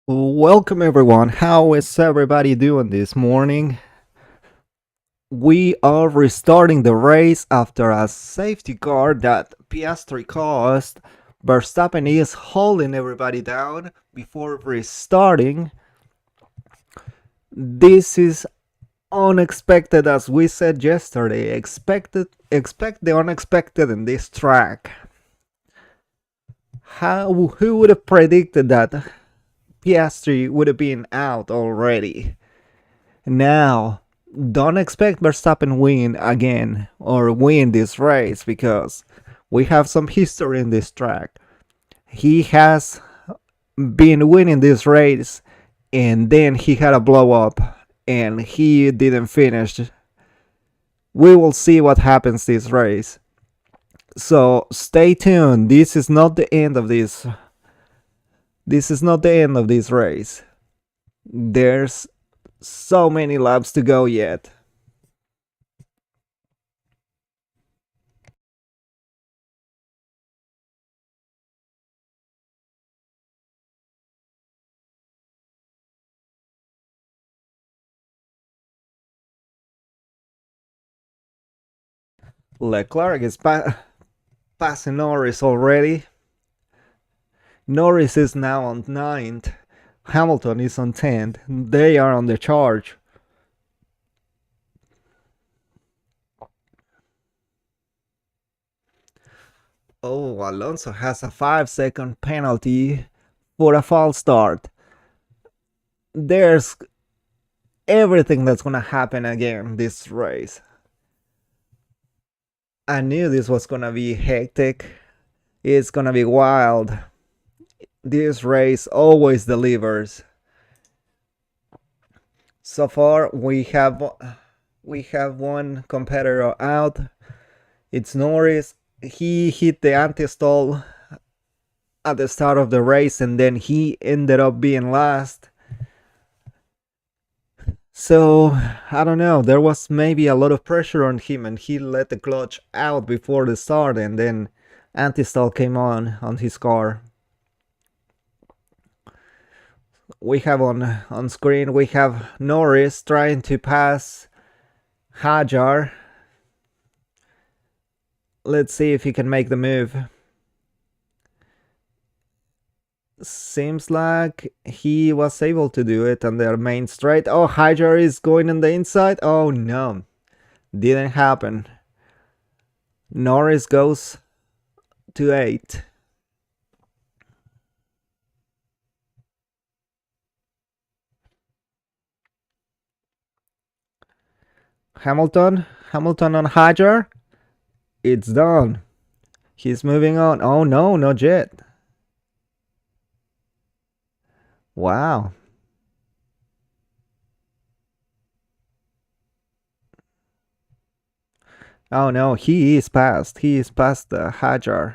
Welcome everyone. How is everybody doing this morning? We are restarting the race after a safety car that Piastri caused. Verstappen is holding everybody down before restarting. This is unexpected, as we said yesterday. Expect the unexpected in this track. Who would have predicted that Piastri would have been out already? Now, don't expect Verstappen win again or win this race because we have some history in this track. He has been winning this race and then he had a blow up and he didn't finish. We will see what happens this race. So stay tuned. This is not the end of this. This is not the end of this race. There's so many laps to go yet. Leclerc is passing Norris already. Norris is now on 9th. Hamilton is on 10th. They are on the charge. Oh, Alonso has a 5-second penalty for a false start. There's everything that's gonna happen again this race. I knew this was gonna be hectic. It's gonna be wild. This race always delivers. So far, we have one competitor out. It's Norris. He hit the anti-stall at the start of the race and then he ended up being last. So, I don't know, there was maybe a lot of pressure on him and he let the clutch out before the start and then anti-stall came on his car. We have on screen, we have Norris trying to pass Hajar. Let's see if he can make the move. Seems like he was able to do it on their main straight. Oh, Hajar is going on the inside. Oh no, didn't happen. Norris goes to 8. Hamilton on Hajar. It's done. He's moving on. Oh no, not yet. Wow. Oh no, he is past. He is past the Hajar.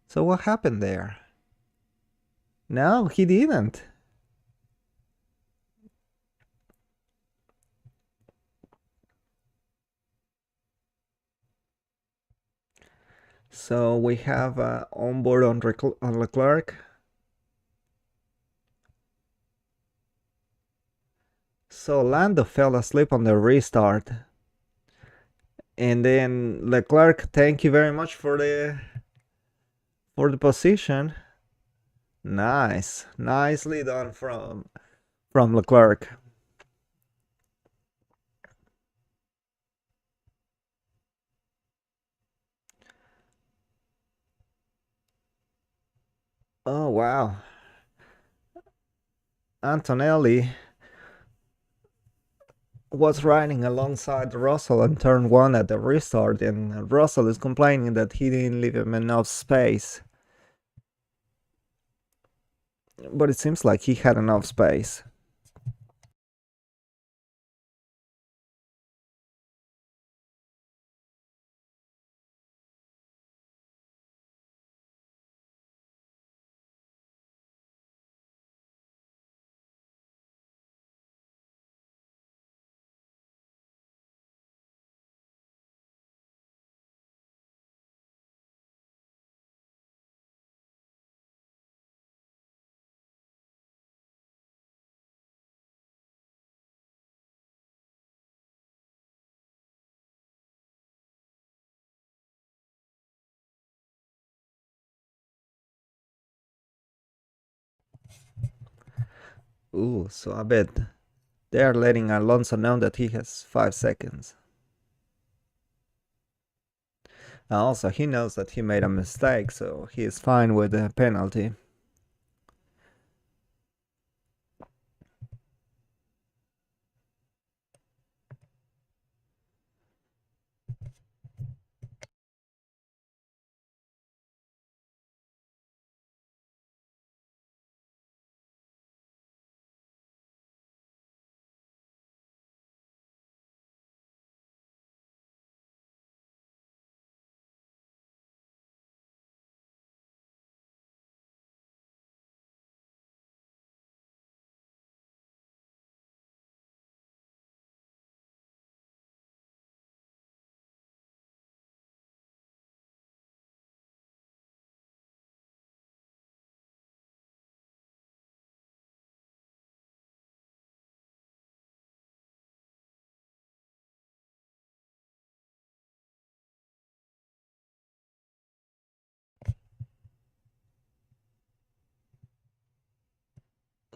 So what happened there? No, he didn't. So we have onboard on Leclerc. So Lando fell asleep on the restart. And then Leclerc, thank you very much for the position. Nice. Nicely done from Leclerc. Oh wow. Antonelli was riding alongside Russell in turn 1 at the restart, and Russell is complaining that he didn't leave him enough space. But it seems like he had enough space. Ooh, so I bet they're letting Alonso know that he has 5 seconds. Also, he knows that he made a mistake, so he is fine with the penalty.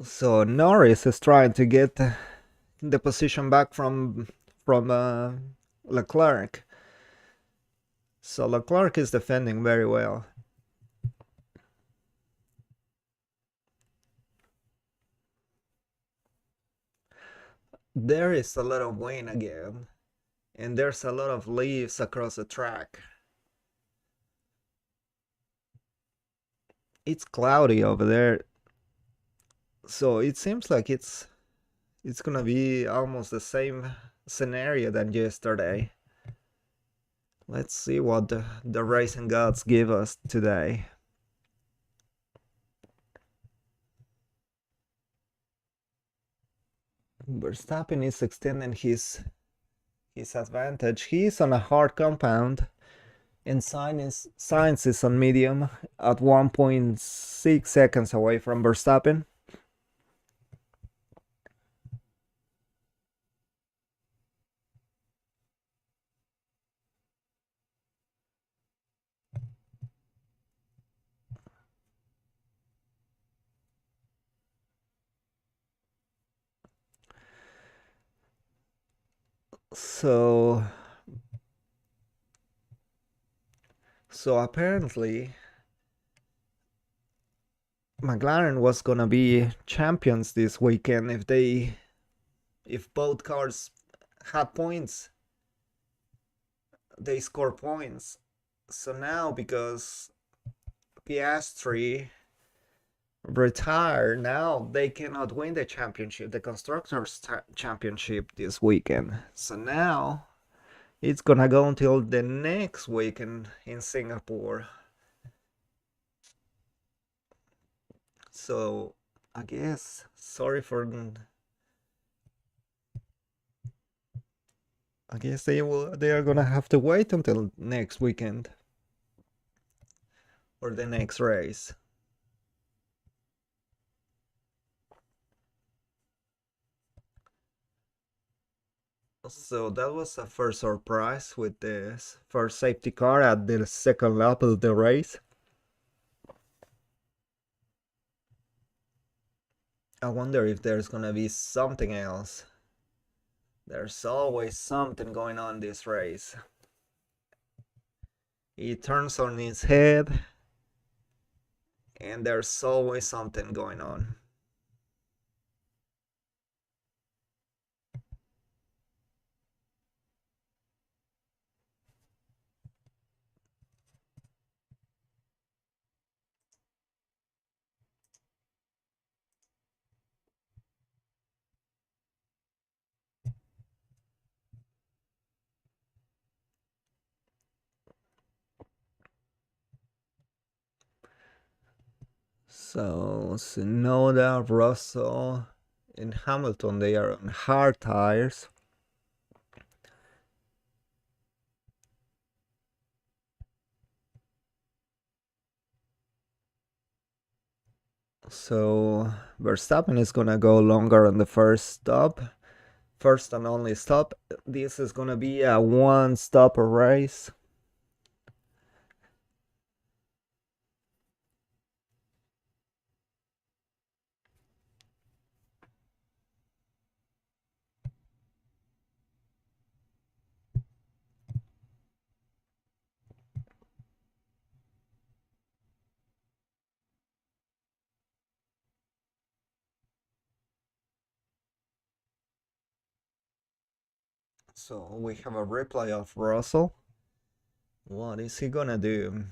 So Norris is trying to get the position back from Leclerc. So Leclerc is defending very well. There is a lot of wind again, and there's a lot of leaves across the track. It's cloudy over there, so it seems like it's gonna be almost the same scenario than yesterday. Let's see what the racing gods give us today. Verstappen is extending his advantage. He's on a hard compound, and Sainz is on medium at 1.6 seconds away from Verstappen. So apparently McLaren was gonna be champions this weekend if both cars had points, they score points. So now because Piastri retired, now they cannot win the championship, the constructors championship this weekend. So now it's gonna go until the next weekend in Singapore. So I guess sorry for I guess they are gonna have to wait until next weekend or the next race. So that was a first surprise with the first safety car at the second lap of the race. I wonder if there's gonna be something else. There's always something going on this race. He turns on his head, and there's always something going on. So Sonoda, Russell, and Hamilton, they are on hard tires. So Verstappen is gonna go longer on the first stop, first and only stop. This is gonna be a one-stop race. So we have a replay of Russell. What is he gonna do?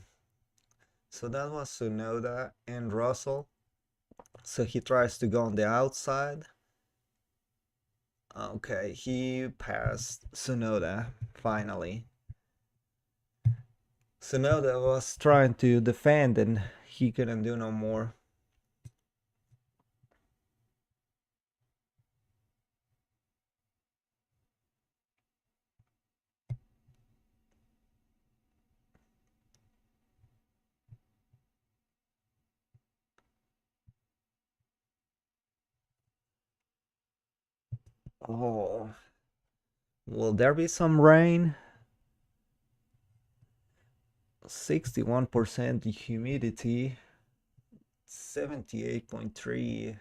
So that was Sunoda and Russell. So he tries to go on the outside. Okay, he passed Sunoda finally. Sunoda was trying to defend and he couldn't do no more. Oh, will there be some rain? 61% humidity, 78.3.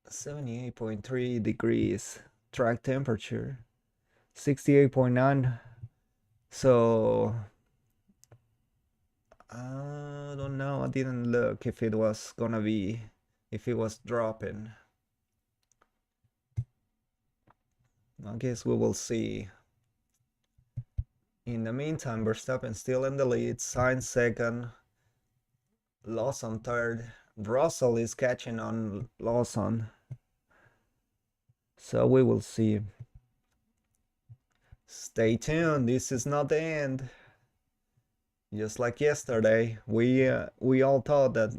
78.3 degrees. Track temperature 68.9. So I don't know. I didn't look if it was gonna be, if it was dropping. I guess we will see. In the meantime, Verstappen still in the lead, Sainz second, Lawson third. Russell is catching on Lawson. So we will see. Stay tuned. This is not the end. Just like yesterday, we all thought that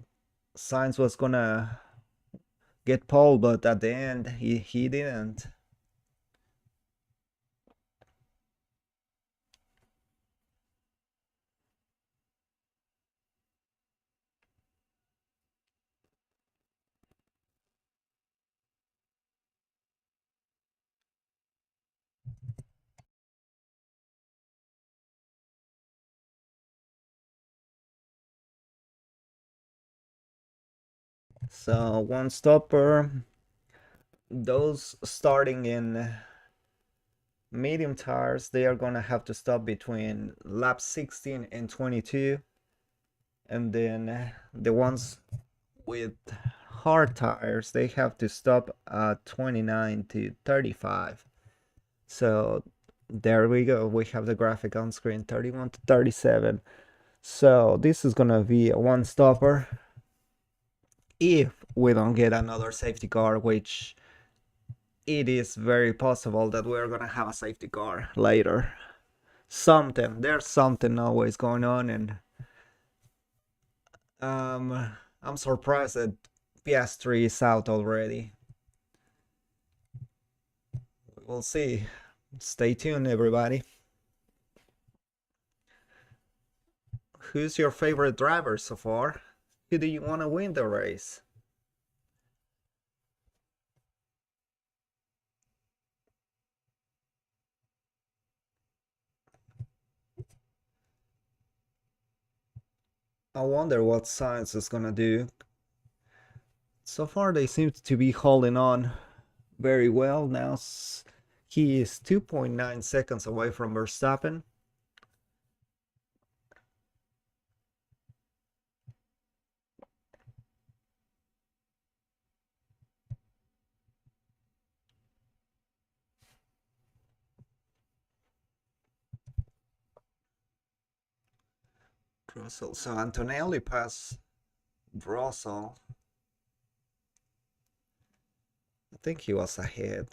Sainz was gonna get pole, but at the end he didn't. So one stopper. Those starting in medium tires, they are gonna have to stop between lap 16 and 22, and then the ones with hard tires, they have to stop at 29 to 35. So there we go. We have the graphic on screen, 31 to 37. So this is gonna be a one stopper if we don't get another safety car, which it is very possible that we're gonna have a safety car later. There's something always going on, and I'm surprised that Piastri is out already. We'll see. Stay tuned, everybody. Who's your favorite driver so far? Who do you want to win the race? I wonder what Sainz is gonna do. So far, they seem to be holding on very well. Now he is 2.9 seconds away from Verstappen. Russell. So Antonelli passed Russell. I think he was ahead.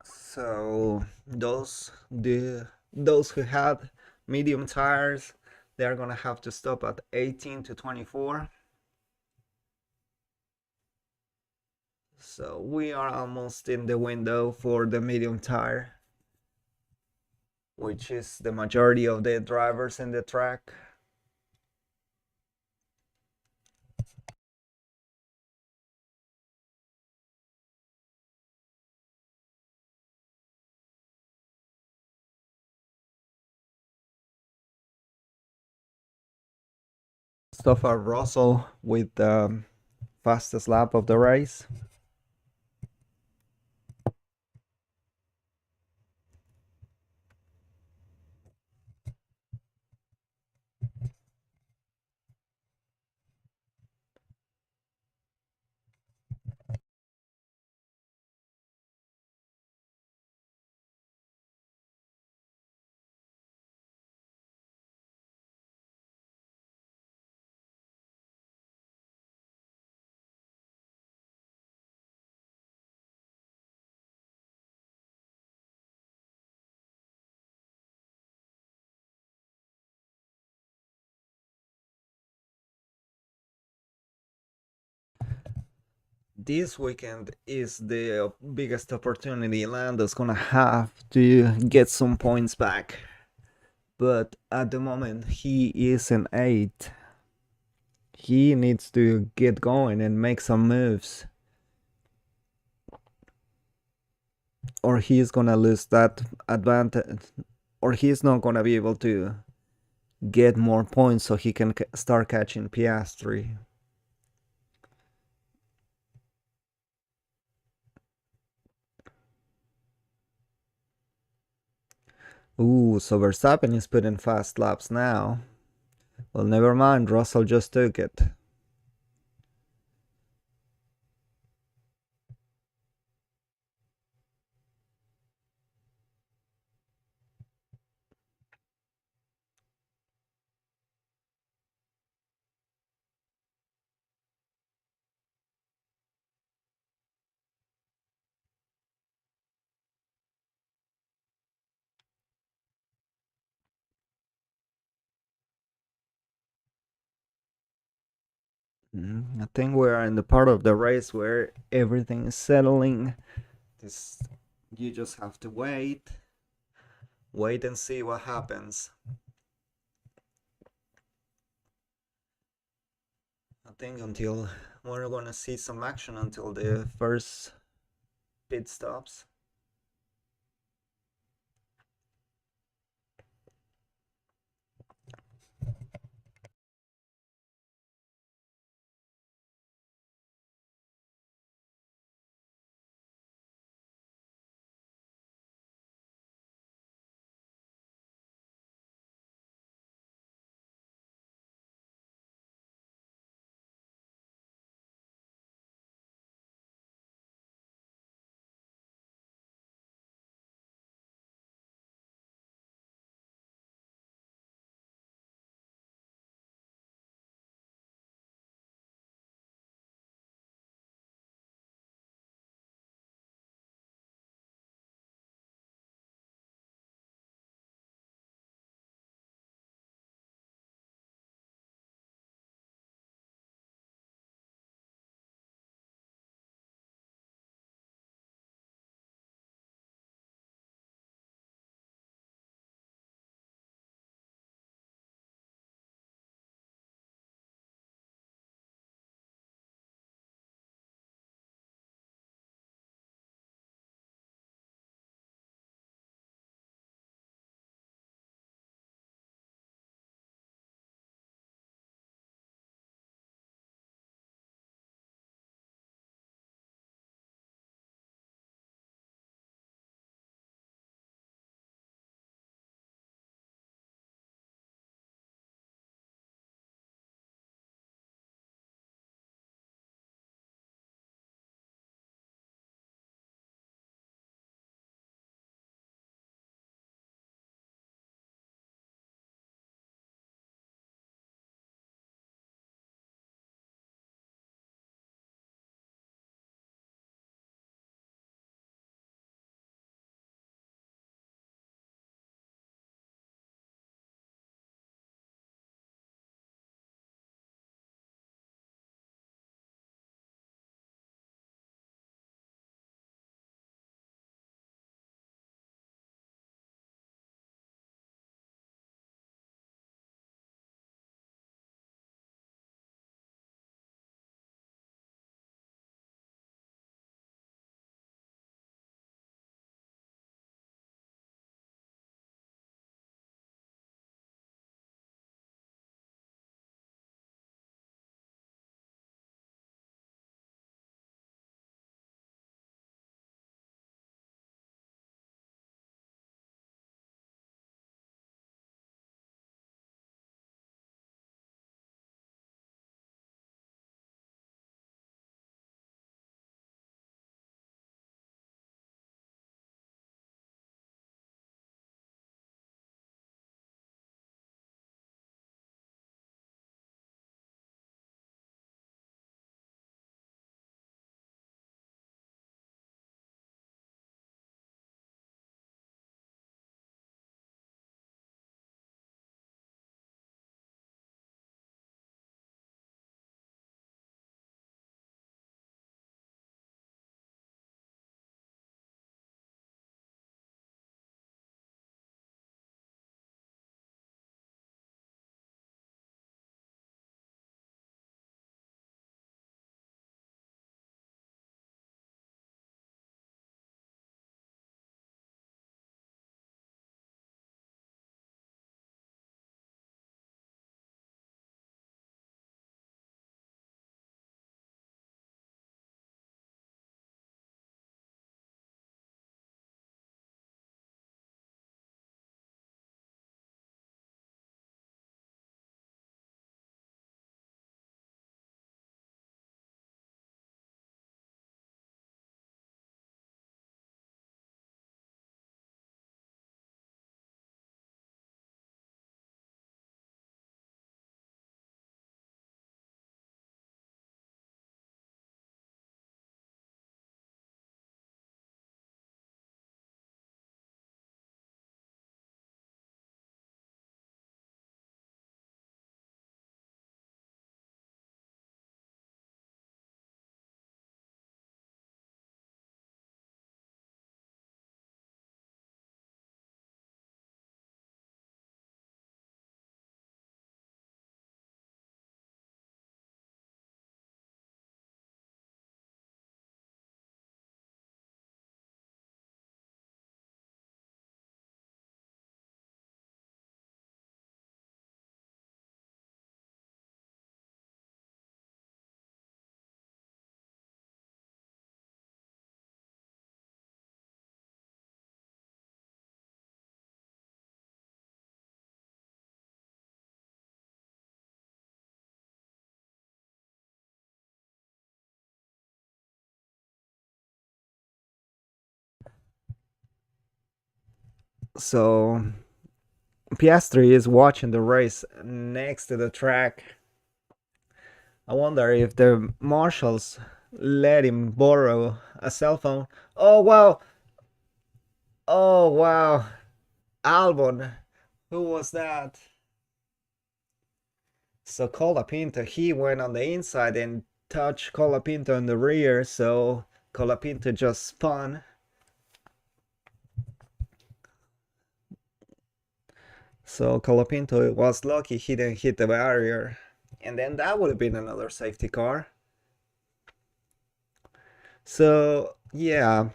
So those who had medium tires, they're gonna have to stop at 18 to 24. So we are almost in the window for the medium tire, which is the majority of the drivers in the track. So far, Russell with fastest lap of the race. This weekend is the biggest opportunity Lando's gonna have to get some points back. But at the moment, he is an 8. He needs to get going and make some moves, or he's gonna lose that advantage, or he's not gonna be able to get more points so he can start catching Piastri. Ooh, so Verstappen is putting fast laps now. Well, never mind, Russell just took it. I think we're in the part of the race where everything is settling. This, you just have to wait and see what happens. I think until we're gonna see some action until the first pit stops. So Piastri is watching the race next to the track. I wonder if the marshals let him borrow a cell phone. Oh wow! Oh wow! Albon, who was that? So Colapinto, he went on the inside and touched Colapinto in the rear, so Colapinto just spun. So Colapinto was lucky he didn't hit the barrier. And then that would have been another safety car. So yeah,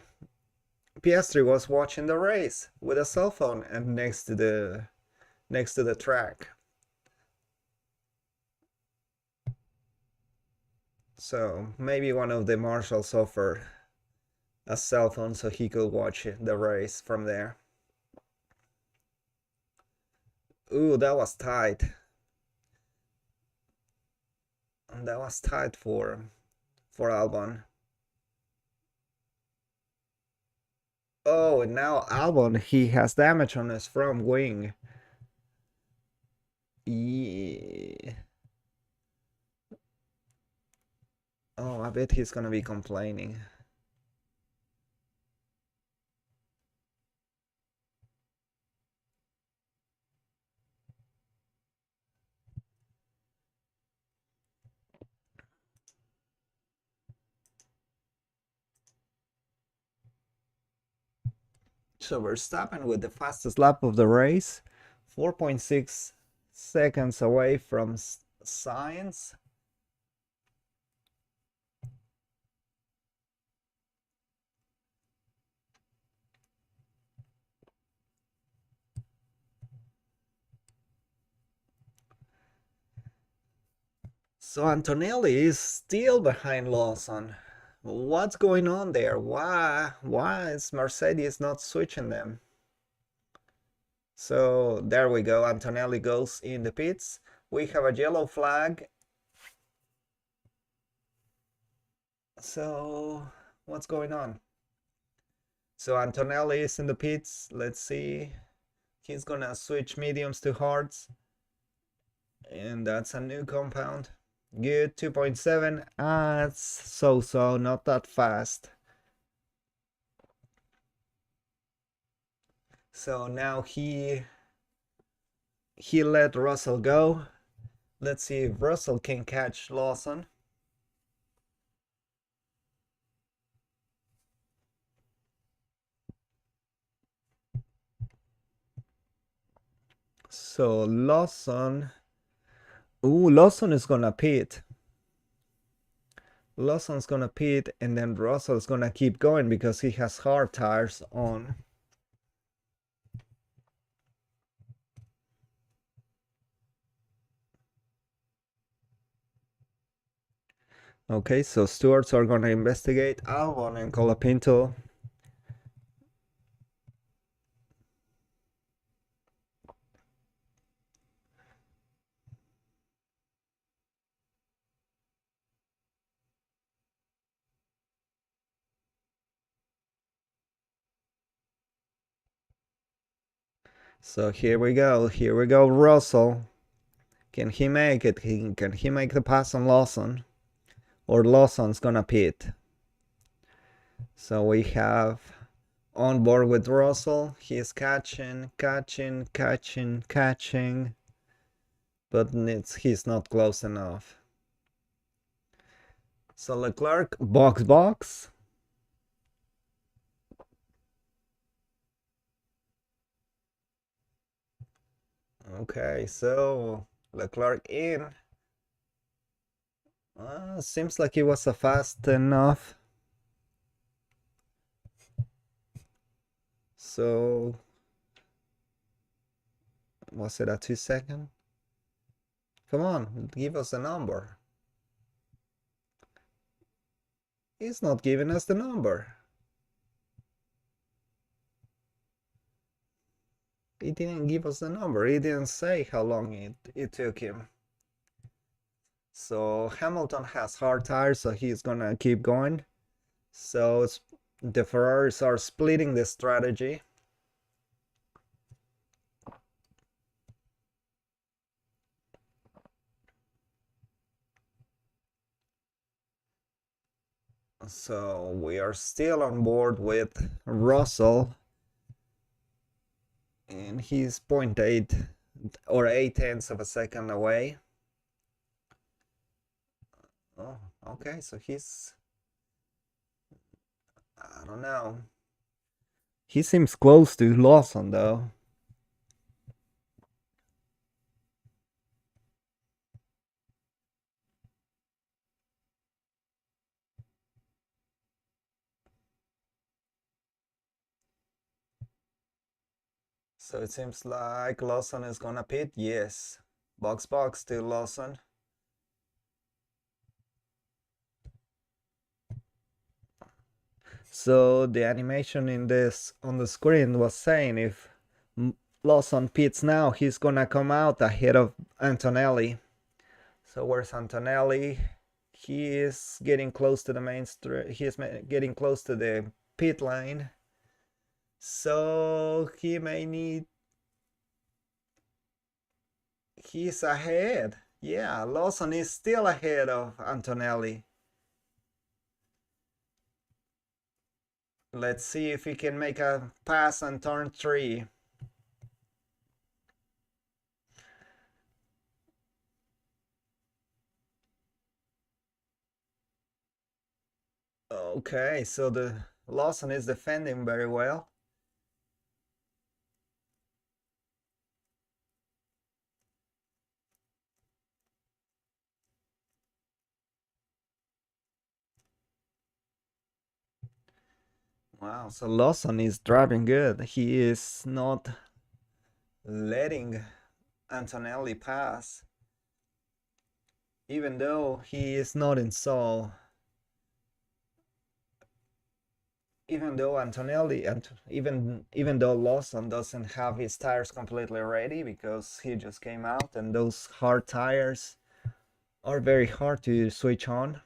Piastri was watching the race with a cell phone and next to the track. So maybe one of the marshals offered a cell phone so he could watch the race from there. Ooh, that was tight. That was tight for Albon. Oh, and now Albon, he has damage on his front wing. Yeah. Oh, I bet he's gonna be complaining. So Verstappen with the fastest lap of the race, 4.6 seconds away from Sainz. So Antonelli is still behind Lawson. What's going on there? Why is Mercedes not switching them? So there we go. Antonelli goes in the pits. We have a yellow flag. So what's going on? So Antonelli is in the pits. Let's see. He's gonna switch mediums to hards. And that's a new compound. Good, 2.7. It's so, not that fast. So now he let Russell go. Let's see if Russell can catch Lawson. So Lawson. Ooh, Lawson is gonna pit. Lawson's gonna pit, and then Russell's gonna keep going because he has hard tires on. Okay, so stewards are gonna investigate Albon and Colapinto. So here we go, Russell. Can he make it? Can he make the pass on Lawson? Or Lawson's gonna pit? So we have on board with Russell. He's catching, but he's not close enough. So Leclerc, box. Okay, so Leclerc in. Seems like he was fast enough. So was it a 2 second? Come on, give us a number. He's not giving us the number. He didn't give us the number. He didn't say how long it took him. So Hamilton has hard tires, so he's gonna keep going. So the Ferraris are splitting the strategy. So we are still on board with Russell, and he's 0.8 or 8 tenths of a second away. Oh, okay, so he's, I don't know. He seems close to Lawson though. So it seems like Lawson is gonna pit. Yes. Box to Lawson. So the animation in this on the screen was saying if Lawson pits now, he's gonna come out ahead of Antonelli. So where's Antonelli? He is getting close to the main street. He is getting close to the pit lane. So he may need. He's ahead. Yeah, Lawson is still ahead of Antonelli. Let's see if he can make a pass on turn 3. Okay, so the Lawson is defending very well. Wow, so Lawson is driving good. He is not letting Antonelli pass, even though he is not in Seoul. Even though Antonelli and even though Lawson doesn't have his tires completely ready because he just came out, and those hard tires are very hard to switch on,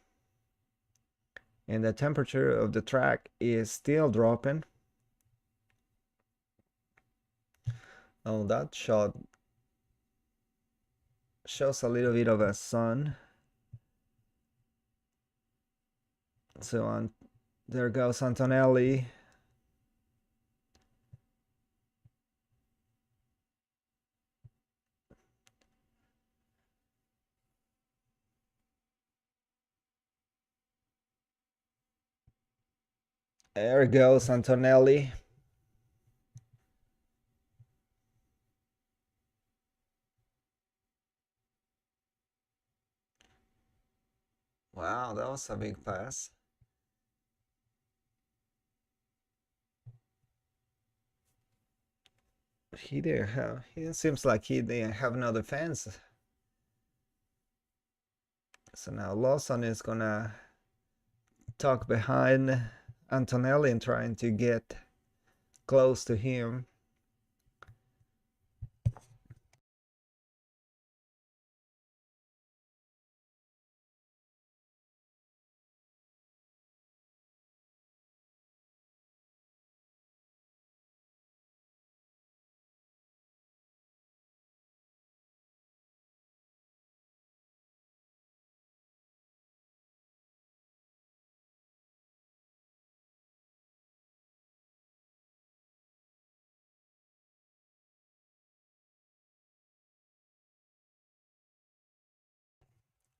and the temperature of the track is still dropping. Oh, that shot shows a little bit of a sun. So there goes Antonelli. There goes Antonelli. Wow, that was a big pass. He didn't have. It seems like he didn't have no defense. So now Lawson is gonna tuck behind Antonelli and trying to get close to him.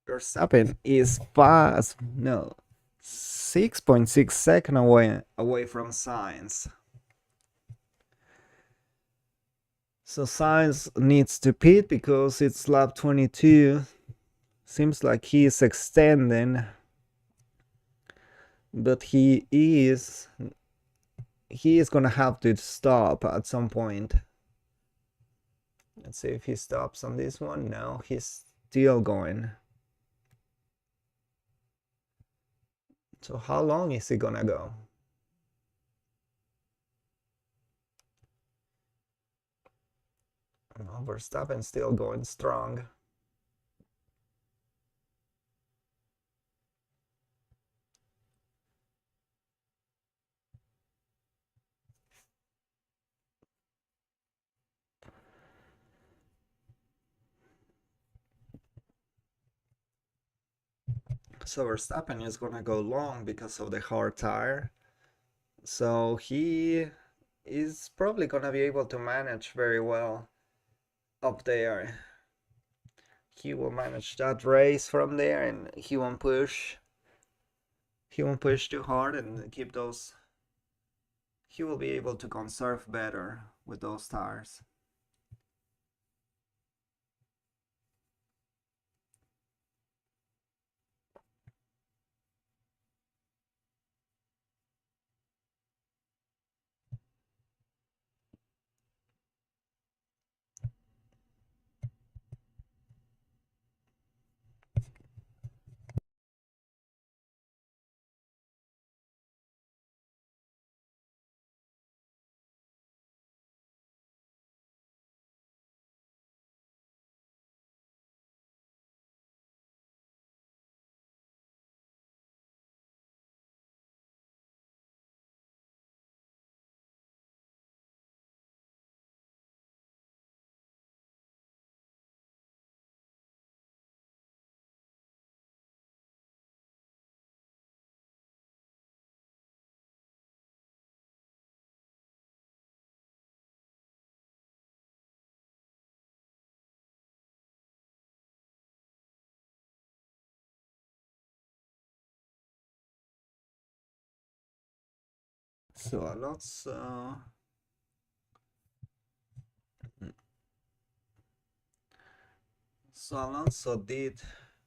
Verstappen is fast. No, 6.6 second away from Sainz. So Sainz needs to pit because it's lap 22. Seems like he is extending, but he is gonna have to stop at some point. Let's see if he stops on this one. No, he's still going. So how long is he gonna go? Oh, Verstappen still going strong. So Verstappen is gonna go long because of the hard tire. So he is probably gonna be able to manage very well up there. He will manage that race from there, and he won't push. He won't push too hard and keep those. He will be able to conserve better with those tires. So Alonso did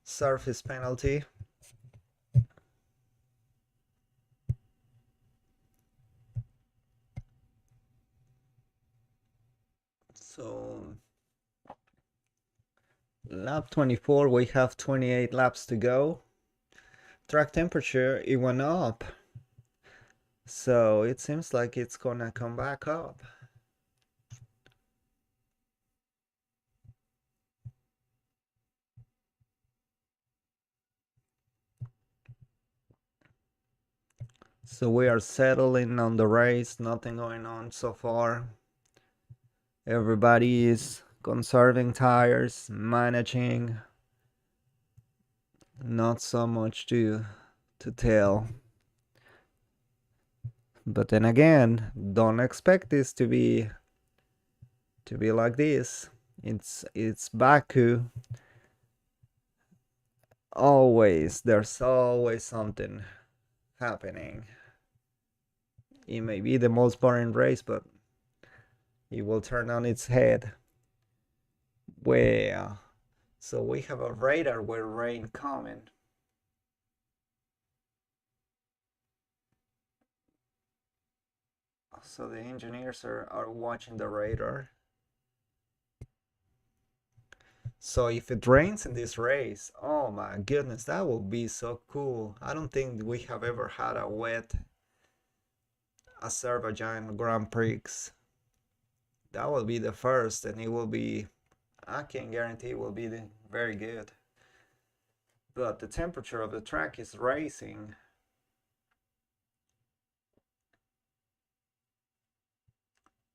serve his penalty. So lap 24, we have 28 laps to go. Track temperature, it went up. So it seems like it's gonna come back up. So we are settling on the race, nothing going on so far. Everybody is conserving tires, managing. Not so much to tell. But then again, don't expect this to be like this. It's Baku. There's always something happening. It may be the most boring race, but it will turn on its head. Well, so we have a radar with rain coming. So the engineers are watching the radar. So if it rains in this race, oh my goodness, that will be so cool. I don't think we have ever had a wet Azerbaijan Grand Prix. That will be the first, and it will be, I can guarantee it will be very good. But the temperature of the track is rising.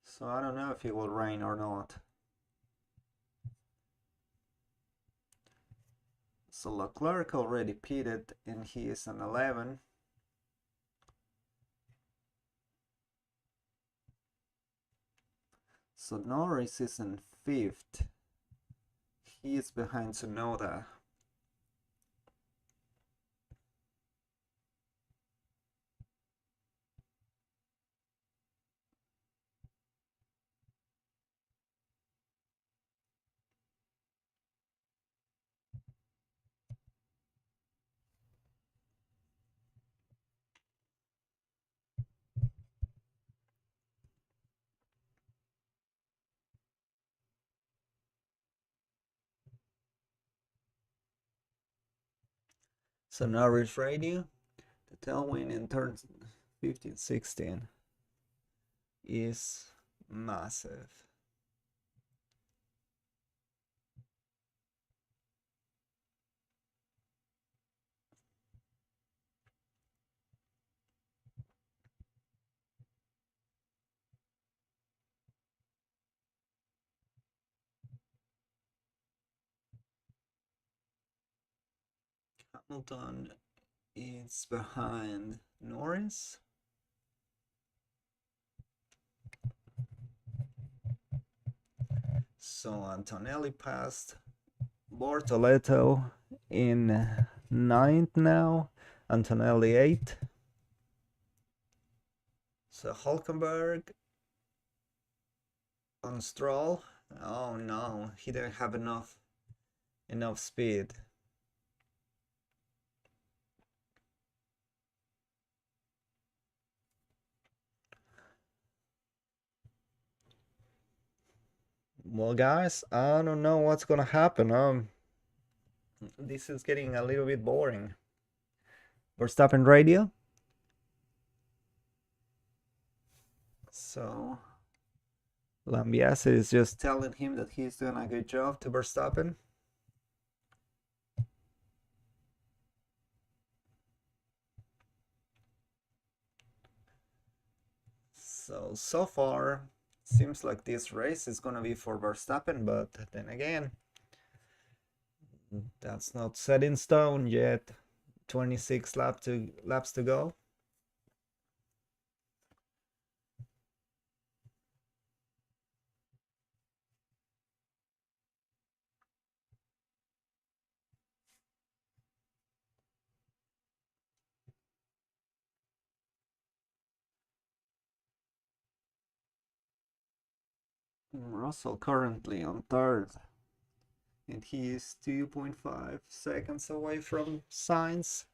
So I don't know if it will rain or not. So Leclerc already pitted, and he is an 11. So Norris is in 5th. He is behind Tsunoda. So Norris radio, the tailwind in turns 15, 16 is massive. Hamilton is behind Norris. So Antonelli passed Bortoleto in 9th now. Antonelli 8th. So Hulkenberg on Stroll. Oh no, he didn't have enough speed. Well, guys, I don't know what's gonna happen. This is getting a little bit boring. Verstappen radio. So Lambiase is just telling him that he's doing a good job to Verstappen. So far, seems like this race is gonna be for Verstappen, but then again, that's not set in stone yet. 26 laps to go. Russell currently on 3rd, and he is 2.5 seconds away from Sainz.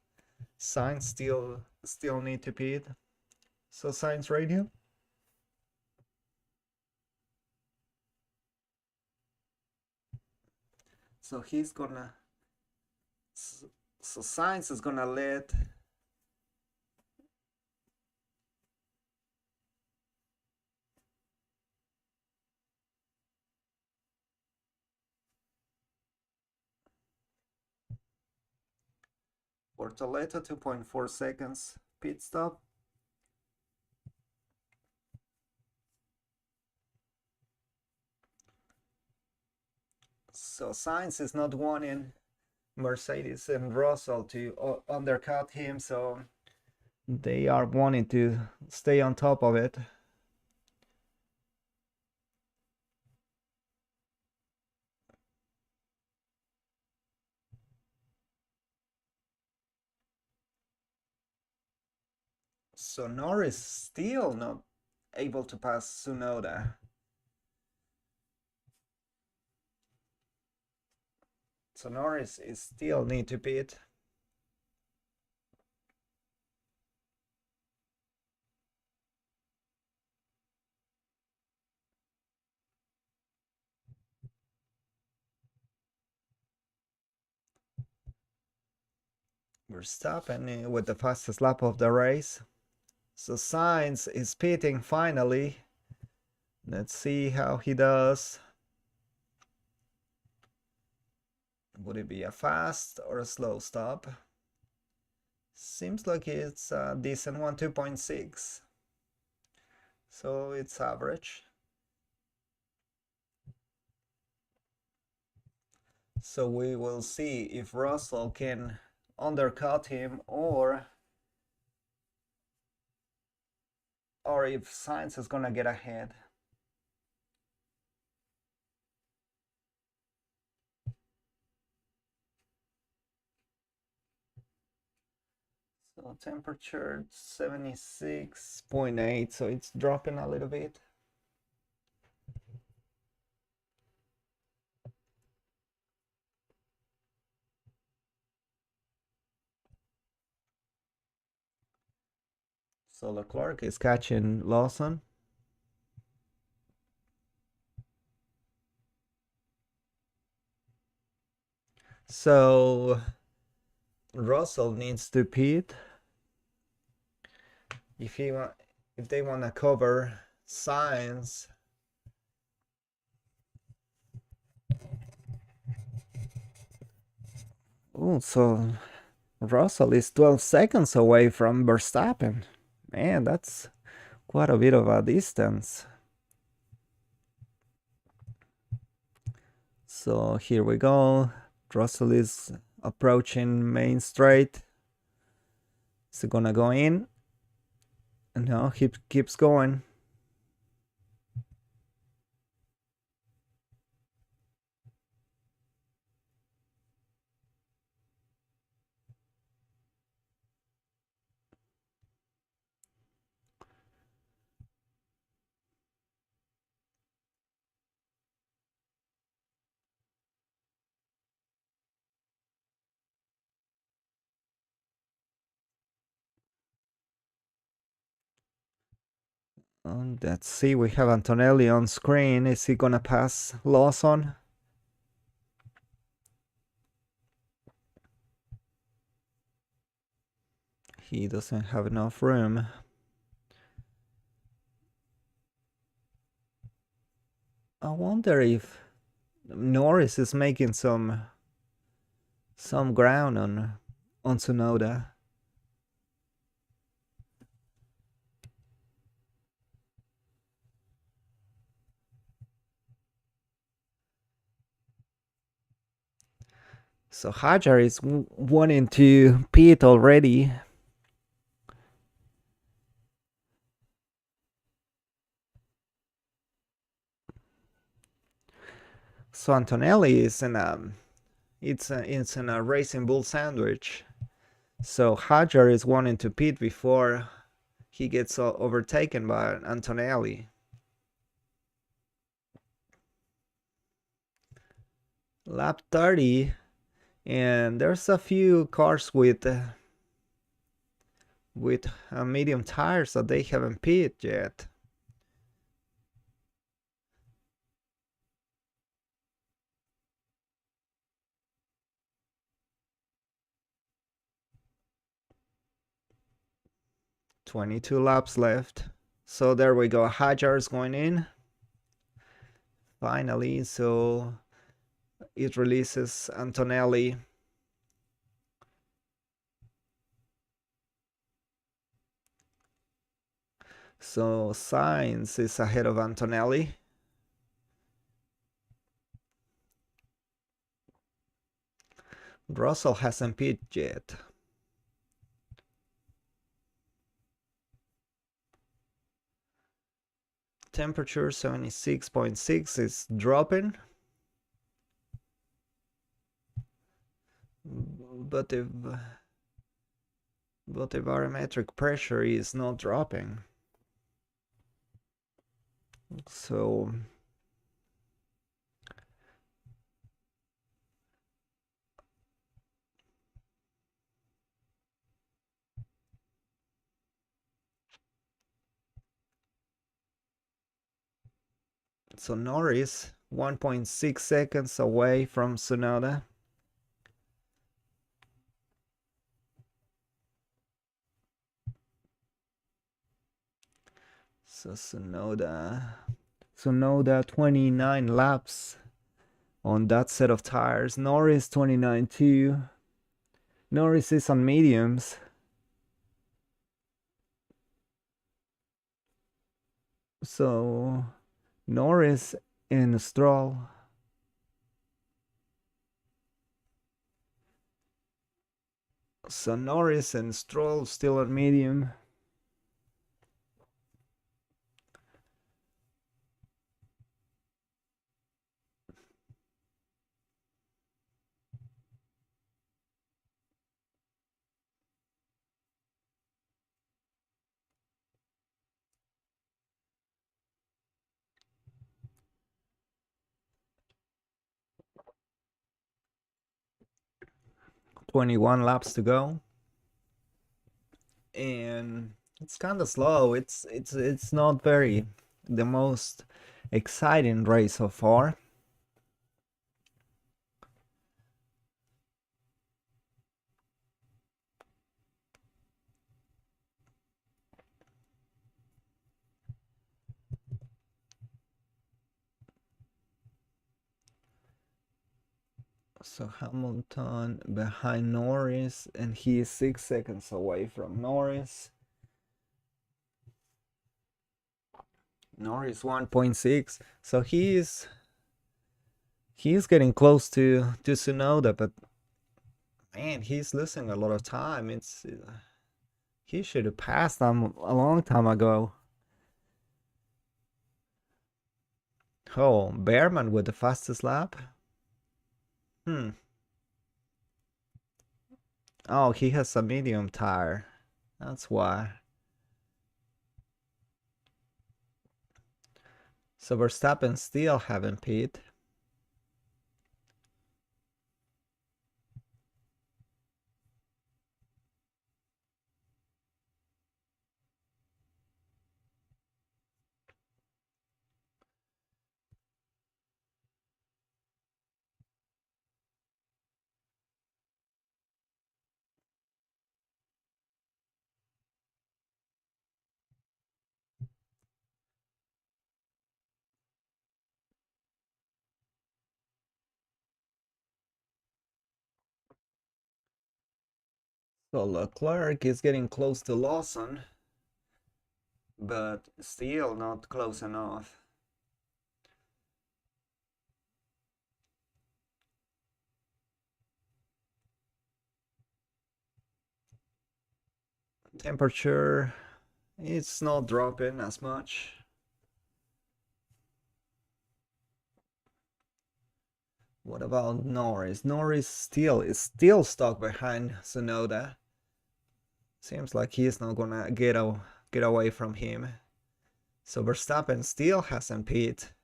Sainz still need to pit. So Sainz radio. So he's gonna. So Sainz is gonna let. Bortoleto 2.4 seconds pit stop. So Sainz is not wanting Mercedes and Russell to undercut him, so they are wanting to stay on top of it. So Norris still not able to pass Tsunoda. So Norris is still need to pit. Verstappen with the fastest lap of the race. So Sainz is pitting finally. Let's see how he does. Would it be a fast or a slow stop? Seems like it's a decent one, 2.6. So it's average. So we will see if Russell can undercut him or if Sainz is gonna get ahead. So temperature 76.8, so it's dropping a little bit. So Leclerc is catching Lawson. So Russell needs to pit if they want to cover Sainz. Oh, so Russell is 12 seconds away from Verstappen. Man, that's quite a bit of a distance. So here we go. Russell is Approaching main straight. Is it gonna go in? No, he keeps going. Let's see, we have Antonelli on screen. Is he gonna pass Lawson? He doesn't have enough room. I wonder if Norris is making some ground on Tsunoda. So Hajar is wanting to pit already. So Antonelli is in it's in a Racing Bull sandwich. So Hajar is wanting to pit before he gets overtaken by Antonelli. Lap 30, and there's a few cars with medium tires that they haven't pit yet. "22 laps left." So there we go. Hajar is going in. Finally, so it releases Antonelli. So Sainz is ahead of Antonelli. Russell hasn't pit yet. Temperature 76.6 is dropping. But the barometric pressure is not dropping. So Norris 1.6 seconds away from Tsunoda. So Tsunoda 29 laps on that set of tires. Norris 29 too. Norris is on mediums. So Norris and Stroll. So Norris and Stroll still on medium. "21 laps to go." And it's kind of slow. It's not very the most exciting race so far. So Hamilton behind Norris, and he is 6 seconds away from Norris. Norris 1.6. So he is getting close to Tsunoda, but Man, he's losing a lot of time. He should have passed them a long time ago. Oh, Behrman with the fastest lap? Hmm. Oh, he has a medium tire. That's why. So Verstappen still haven't pit. So Leclerc is getting close to Lawson, but still not close enough. Temperature, it's not dropping as much. What about Norris? Norris still is still stuck behind Tsunoda. Seems like he's not gonna get away from him. So Verstappen still hasn't pit.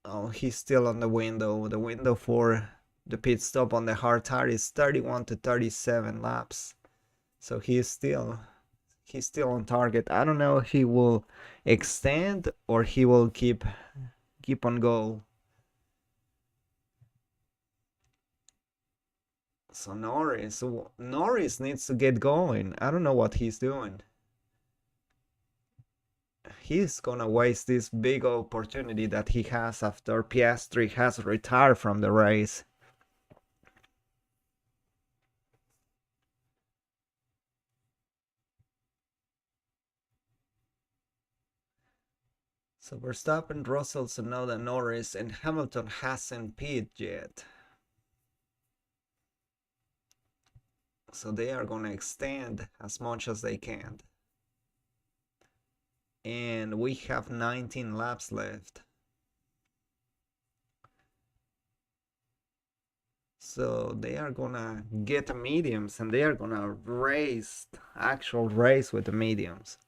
Oh, he's still on the window. The window for the pit stop on the hard tire is 31 to 37 laps. So he's still on target. I don't know if he will extend or he will keep on goal. So Norris needs to get going. I don't know what he's doing. He's gonna waste this big opportunity that he has after Piastri has retired from the race. So Verstappen, Russell, Tsunoda, Norris, and Hamilton hasn't pit yet. So they are gonna extend as much as they can. And we have 19 laps left. So they are gonna get the mediums and they are gonna race, actual race with the mediums.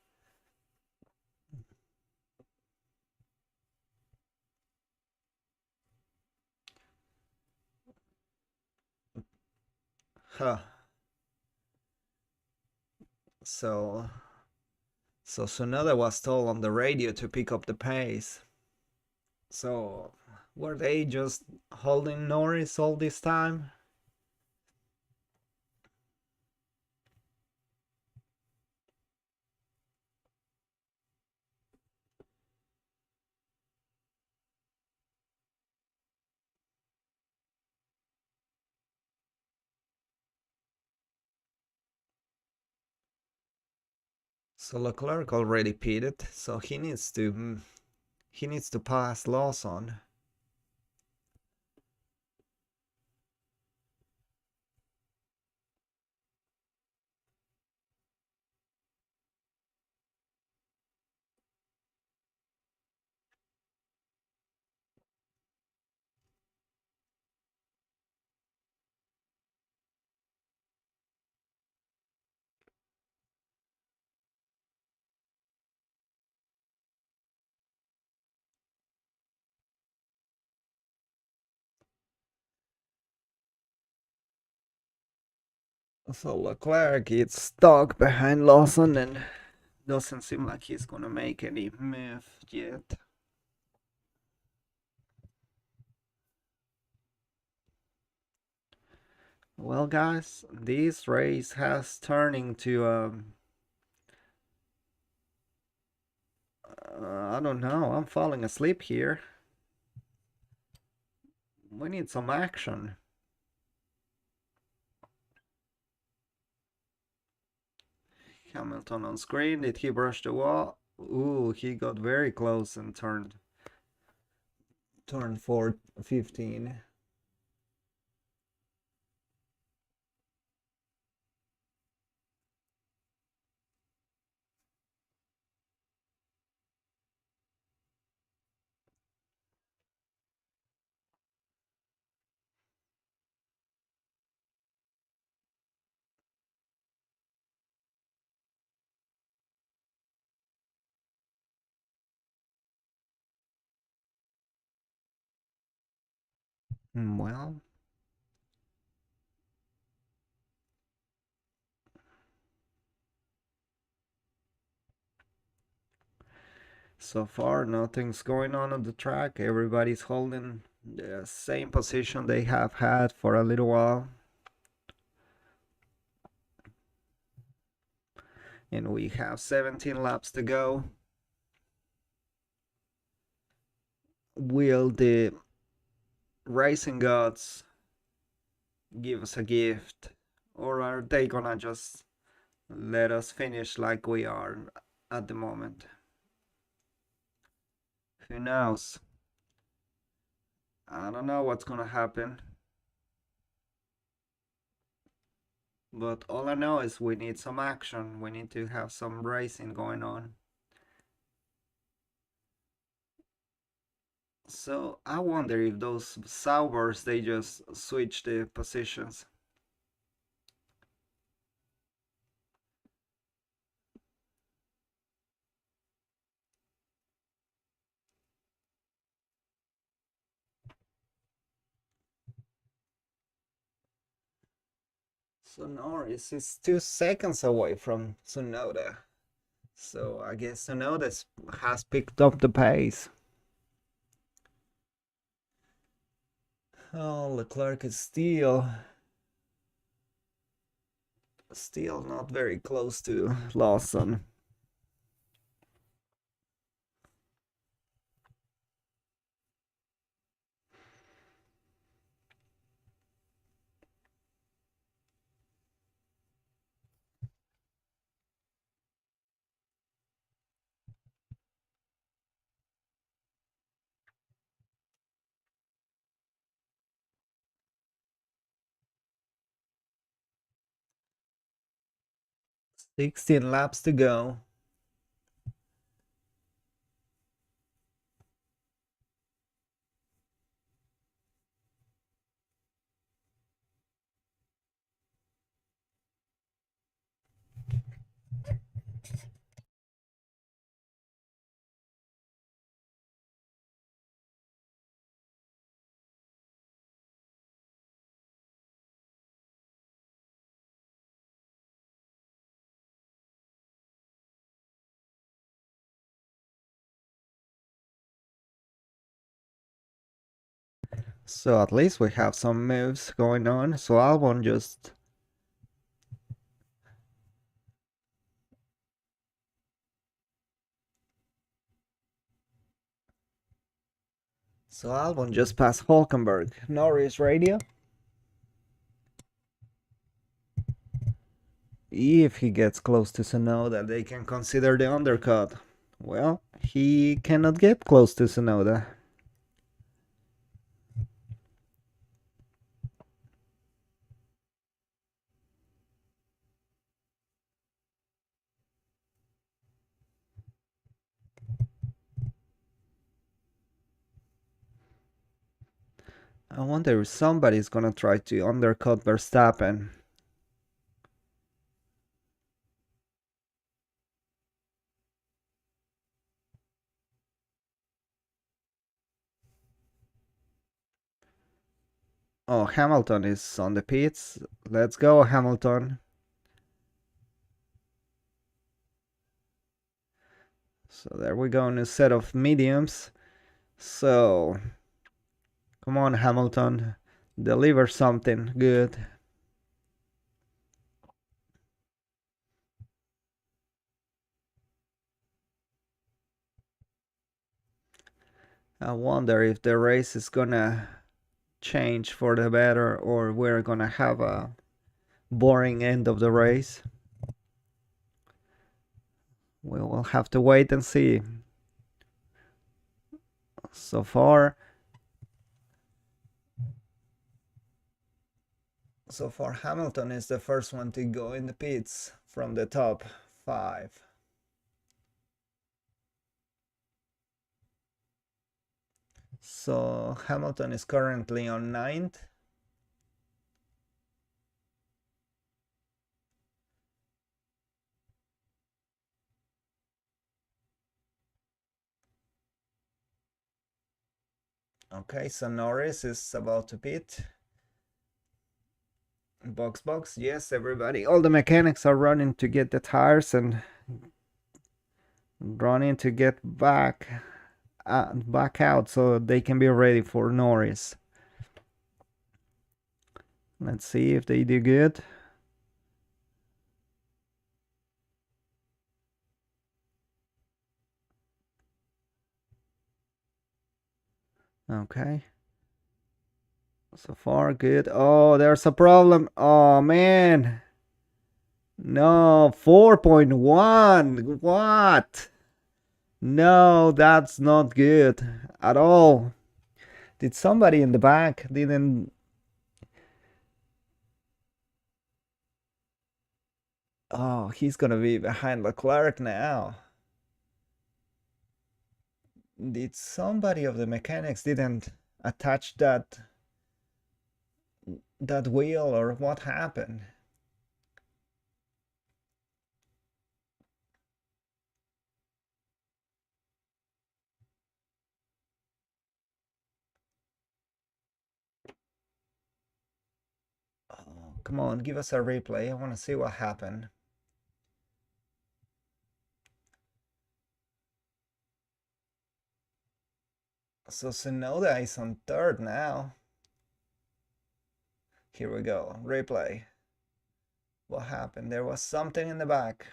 Huh. So Tsunoda was told on the radio to pick up the pace. So were they just holding Norris all this time? So Leclerc already pitted, so he needs to pass Lawson. So Leclerc is stuck behind Lawson and doesn't seem like he's gonna make any move yet. Well, guys, this race has turned into I don't know. I'm falling asleep here. We need some action. Hamilton on screen. Did he brush the wall? Ooh, he got very close and turned 415. Well, so far nothing's going on the track. Everybody's holding the same position they have had for a little while. And we have 17 laps to go. Will the racing gods give us a gift, or are they gonna just let us finish like we are at the moment? Who knows? I don't know what's gonna happen, but all I know is we need some action. We need to have some racing going on. So I wonder if those Saubers they just switch the positions. So Norris is 2 seconds away from Tsunoda. So I guess Tsunoda has picked up the pace. Oh, Leclerc is still not very close to Lawson. Sixteen laps to go. So at least we have some moves going on. So Albon just passed Hulkenberg. Norris radio. If he gets close to Sonoda, they can consider the undercut. Well, he cannot get close to Sonoda. I wonder if somebody's gonna try to undercut Verstappen. Oh, Hamilton is on the pits. Let's go, Hamilton. So there we go, new set of mediums. So, come on, Hamilton. Deliver something good. I wonder if the race is gonna change for the better or we're gonna have a boring end of the race. We will have to wait and see. So far Hamilton is the first one to go in the pits from the top 5. So Hamilton is currently on 9th. Okay, so Norris is about to pit. Box, yes, everybody. All the mechanics are running to get the tires and running to get back out so they can be ready for Norris. Let's see if they do good. Okay. So far, good. Oh, there's a problem. Oh, man. No, 4.1. What? No, that's not good at all. Did somebody in the back didn't... Oh, he's gonna be behind Leclerc now. Did somebody of the mechanics didn't attach that wheel, or what happened? Oh, come on, give us a replay. I want to see what happened. So Tsunoda is on 3rd now. Here we go, replay. What happened? There was something in the back.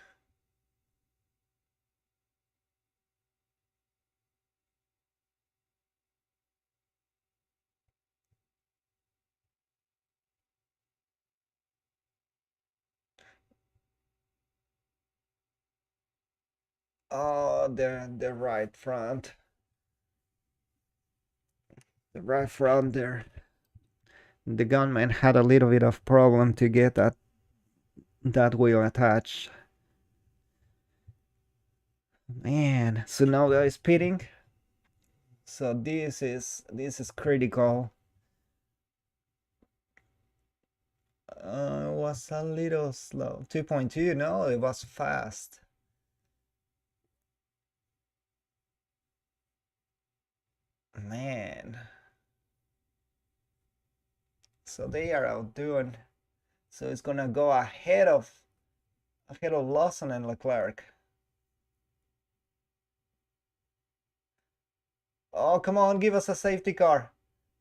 Oh, the right front. The right front there. The gunman had a little bit of problem to get that wheel attached. Man, so now there is pitting. So this is critical. It was a little slow. 2.2, no, it was fast. Man. So they are outdoing. So it's gonna go ahead of Lawson and Leclerc. Oh, come on, give us a safety car.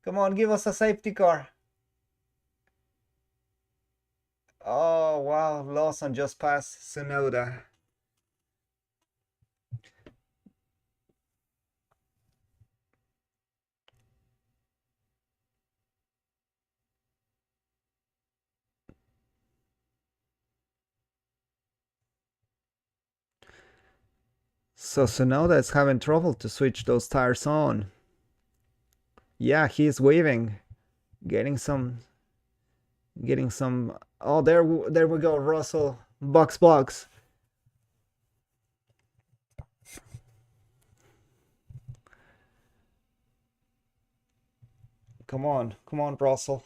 Come on, give us a safety car. Oh, wow, Lawson just passed Tsunoda. So Tsunoda is having trouble to switch those tires on. Yeah, he's waving, getting some. Oh, there we go, Russell. Box. Come on, Russell.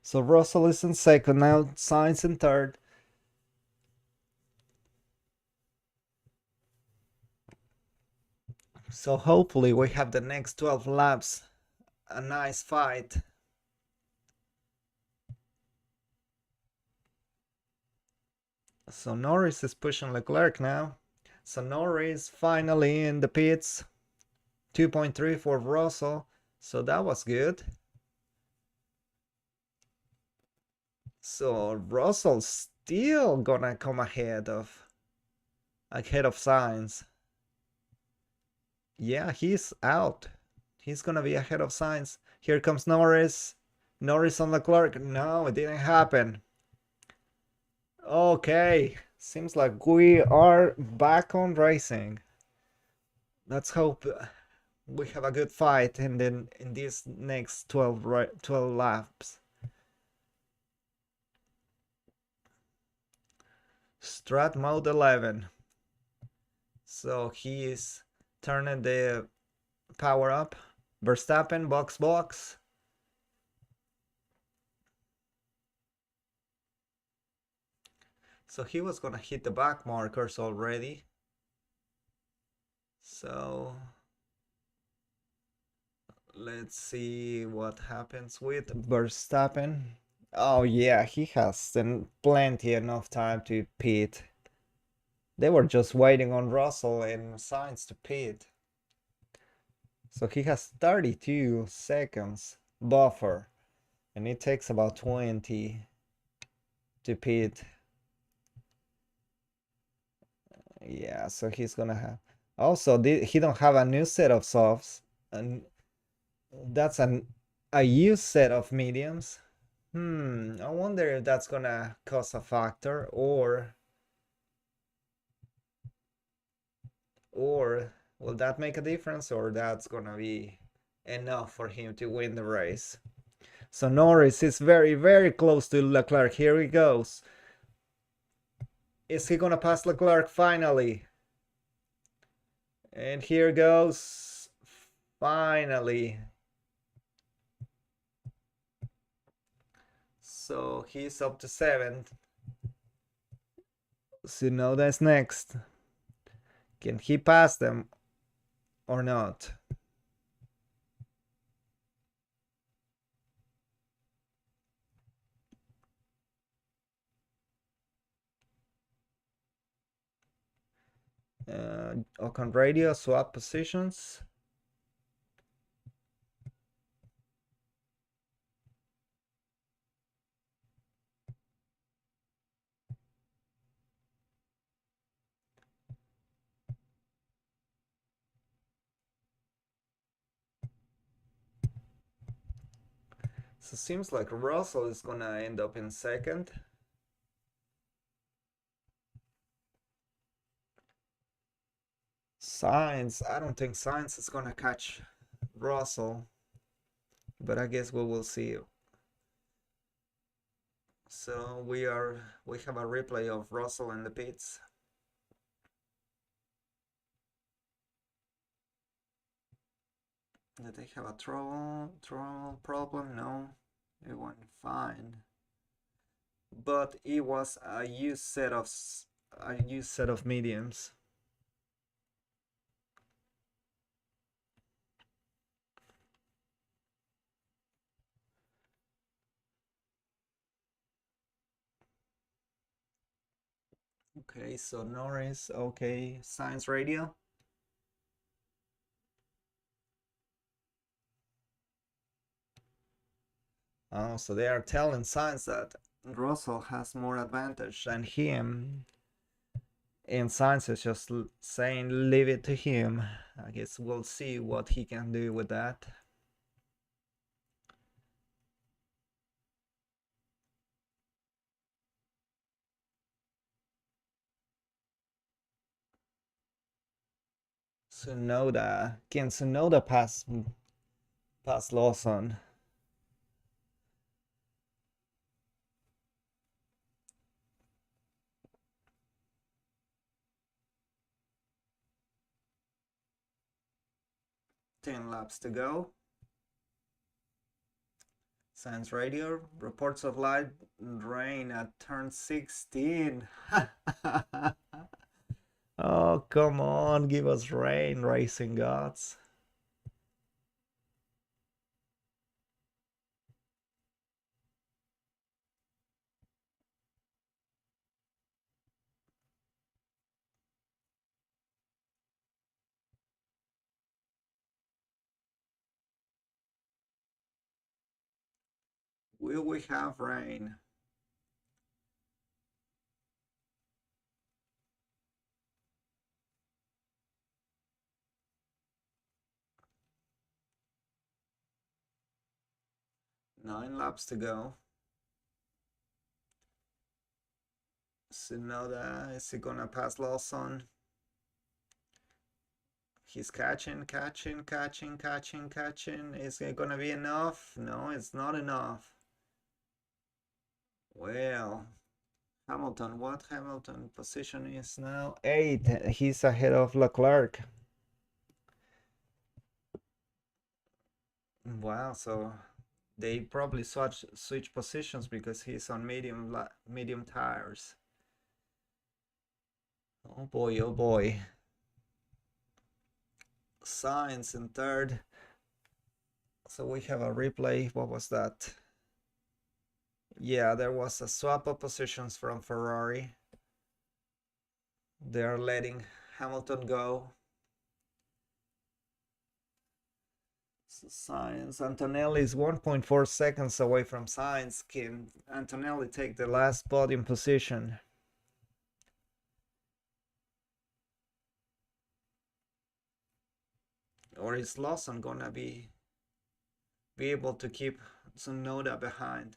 So Russell is in 2nd now. Sainz in 3rd. So hopefully we have the next 12 laps a nice fight. So Norris is pushing Leclerc now. So Norris finally in the pits. 2.3 for Russell. So that was good. So Russell's still gonna come ahead of Sainz. Yeah, he's out. He's gonna be ahead of Sainz. Here comes Norris. Norris on Leclerc. No, it didn't happen. Okay, Seems like we are back on racing. Let's hope we have a good fight and then in these next 12 laps. Strat mode 11. So he is turning the power up. Verstappen, box. So he was gonna hit the back markers already. So let's see what happens with Verstappen. Oh yeah, he has plenty enough time to pit. They were just waiting on Russell and Sainz to pit. So he has 32 seconds buffer and it takes about 20 to pit. Yeah, so he's gonna have. Also, he don't have a new set of softs, and that's a used set of mediums. I wonder if that's gonna cause a factor, or will that make a difference, or that's gonna be enough for him to win the race. So Norris is very, very close to Leclerc. Here he goes. Is he gonna pass Leclerc finally? And here goes. Finally. So he's up to 7th. Tsunoda's next. Can he pass them or not? Ocon radio, swap positions. So it seems like Russell is gonna end up in 2nd. Sainz, I don't think Sainz is gonna catch Russell, but I guess we will see. So we have a replay of Russell in the pits. Did they have a throttle problem? No, it went fine. But it was a used set of mediums. Okay, so Norris, okay, Science Radio. Oh, so they are telling Science that Russell has more advantage than him. And Science is just saying leave it to him. I guess we'll see what he can do with that. Tsunoda. Can Tsunoda pass Lawson? Ten laps to go. Science radio reports of light rain at turn 16. Oh, come on, give us rain, racing gods. Will we have rain? Nine laps to go. Tsunoda, is he gonna pass Lawson? He's catching. Is it gonna be enough? No, it's not enough. Well, Hamilton, what Hamilton position is now? 8th. He's ahead of Leclerc. Wow, so they probably switch positions because he's on medium tires. Oh boy, oh boy. Sainz in 3rd. So we have a replay. What was that? Yeah, there was a swap of positions from Ferrari. They're letting Hamilton go. So Sainz, Antonelli is 1.4 seconds away from Sainz. Can Antonelli take the last podium position? Or is Lawson gonna be able to keep Tsunoda behind?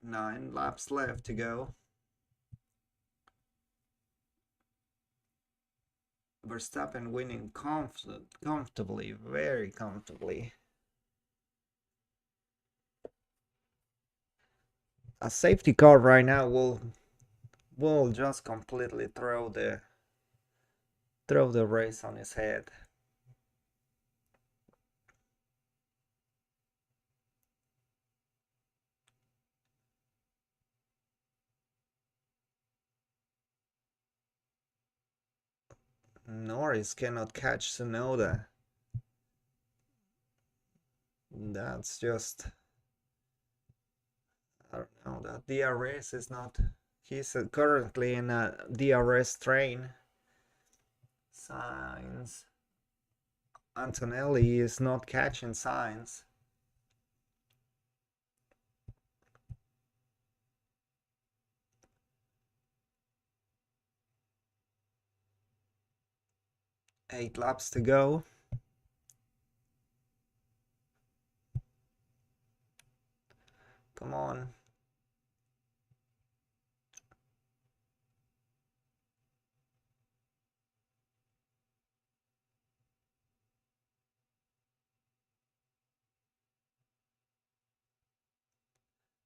Nine laps left to go. Verstappen winning comfortably, very comfortably. A safety car right now will just completely throw the race on his head. Norris cannot catch Tsunoda. That's just, I don't know, that DRS is not, he's currently in a DRS train. Sainz, Antonelli is not catching Sainz. Eight laps to go. Come on.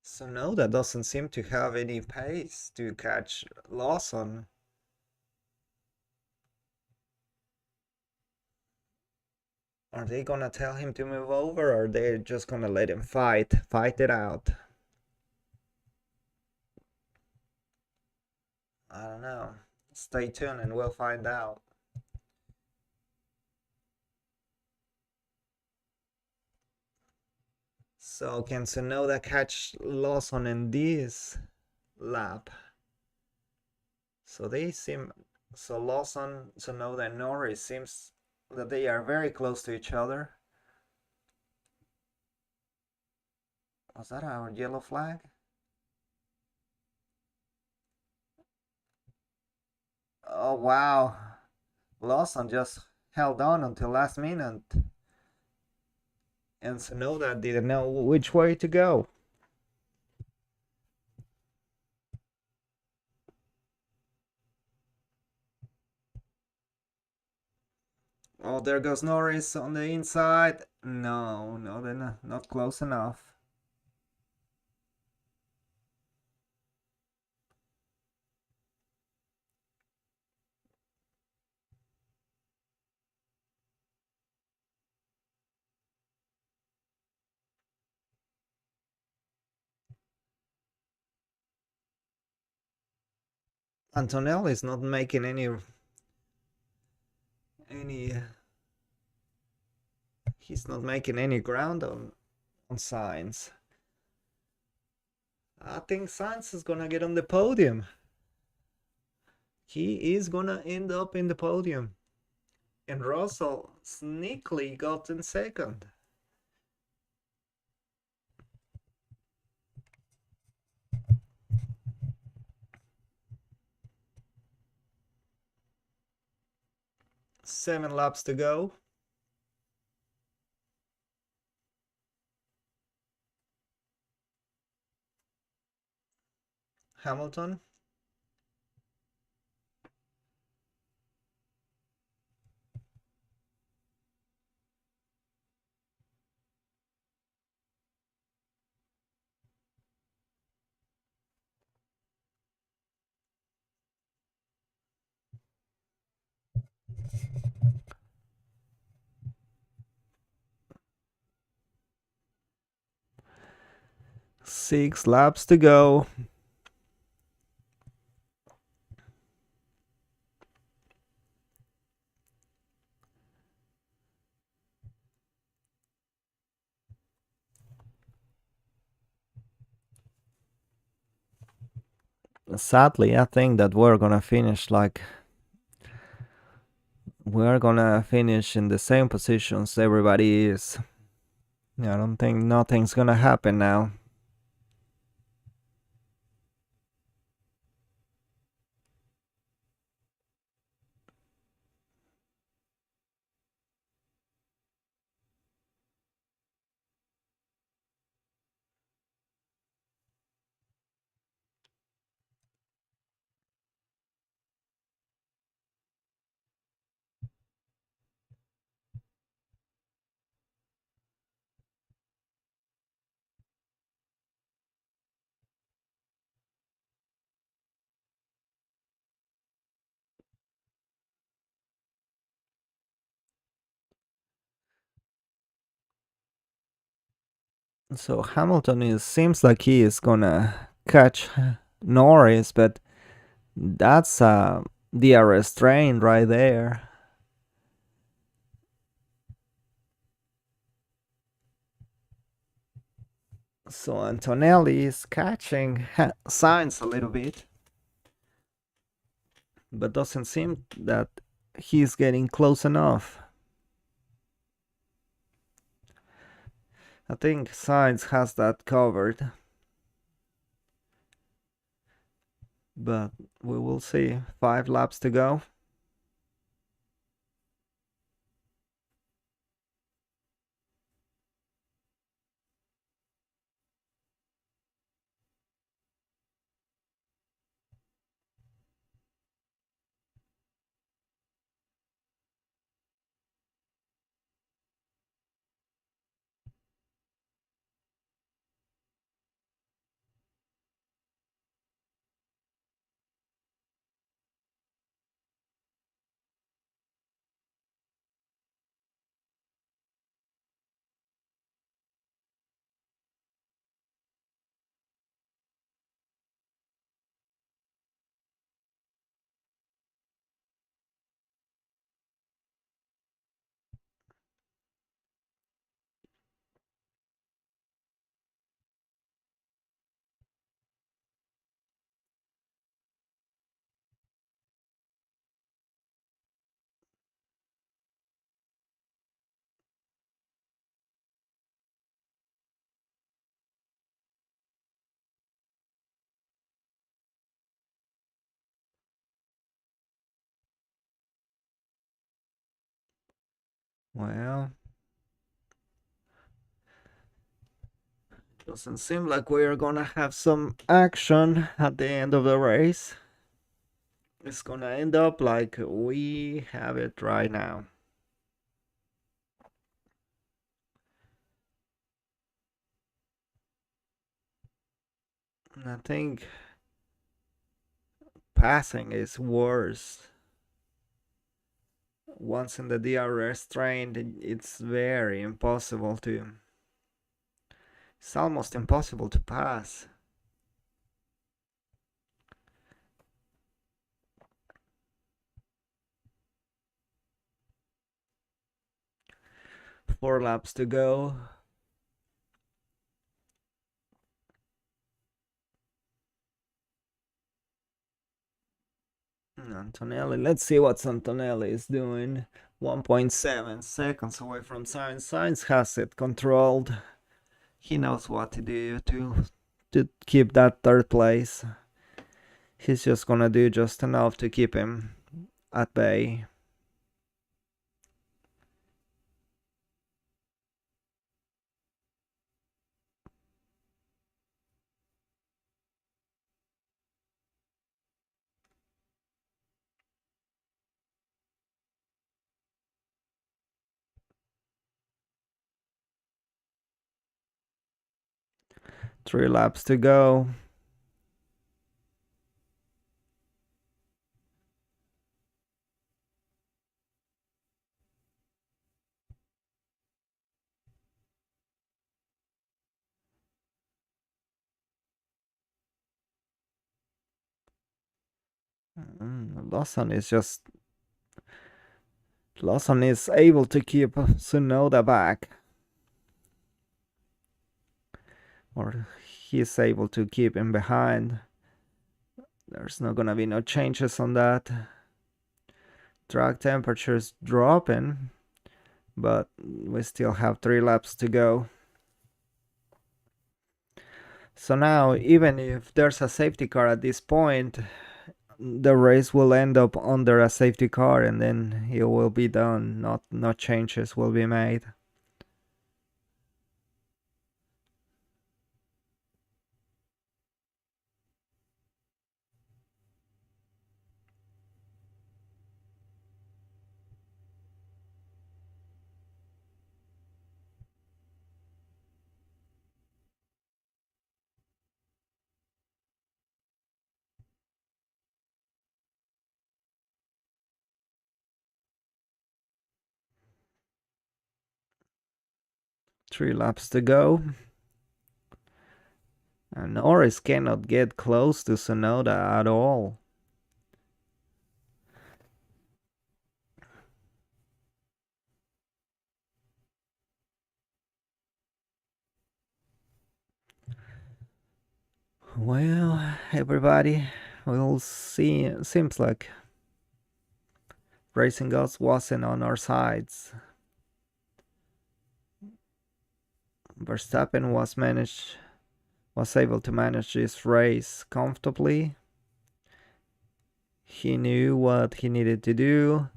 Tsunoda doesn't seem to have any pace to catch Lawson. Are they gonna tell him to move over, or are they just gonna let him fight it out? I don't know. Stay tuned and we'll find out. So can Tsunoda catch Lawson in this lap? So Lawson, Tsunoda, and Norris seems that they are very close to each other. Was that our yellow flag? Oh wow. Lawson just held on until last minute. And Tsunoda didn't know which way to go. Oh, there goes Norris on the inside. No, they're not close enough. Antonelli is not making any he's not making any ground on Sainz. I think Sainz is gonna get on the podium. He is gonna end up in the podium. And Russell sneakily got in second. Seven laps to go. Hamilton. Six laps to go. Sadly, I think that we're gonna finish in the same positions everybody is. I don't think nothing's gonna happen now. So Hamilton is seems like he is gonna catch Norris, but that's the restraint right there. So Antonelli is catching signs a little bit, but doesn't seem that he's getting close enough. I think Science has that covered, but we will see. 5 laps to go. Well, doesn't seem like we're gonna have some action at the end of the race. It's gonna end up like we have it right now. I think passing is worse. Once in the DRS train, it's very impossible to. It's almost impossible to pass. 4 laps to go. Antonelli, let's see what Antonelli is doing. 1.7 seconds away from Sainz. Sainz has it controlled. He knows what to do to keep that third place. He's just gonna do just enough to keep him at bay. 3 laps to go. Lawson is able to keep Tsunoda back. Or he's able to keep him behind. There's not gonna be no changes on that. Track temperature's dropping, but we still have 3 laps to go. So now, even if there's a safety car at this point, the race will end up under a safety car and then it will be done. No changes will be made. Three laps to go. And Norris cannot get close to Tsunoda at all. Well, everybody, we'll see. Seems like Racing Gods wasn't on our sides. Verstappen was able to manage this race comfortably. He knew what he needed to do.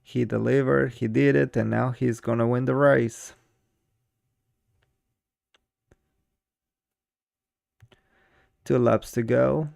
He delivered, he did it, and now he's gonna win the race. Two laps to go.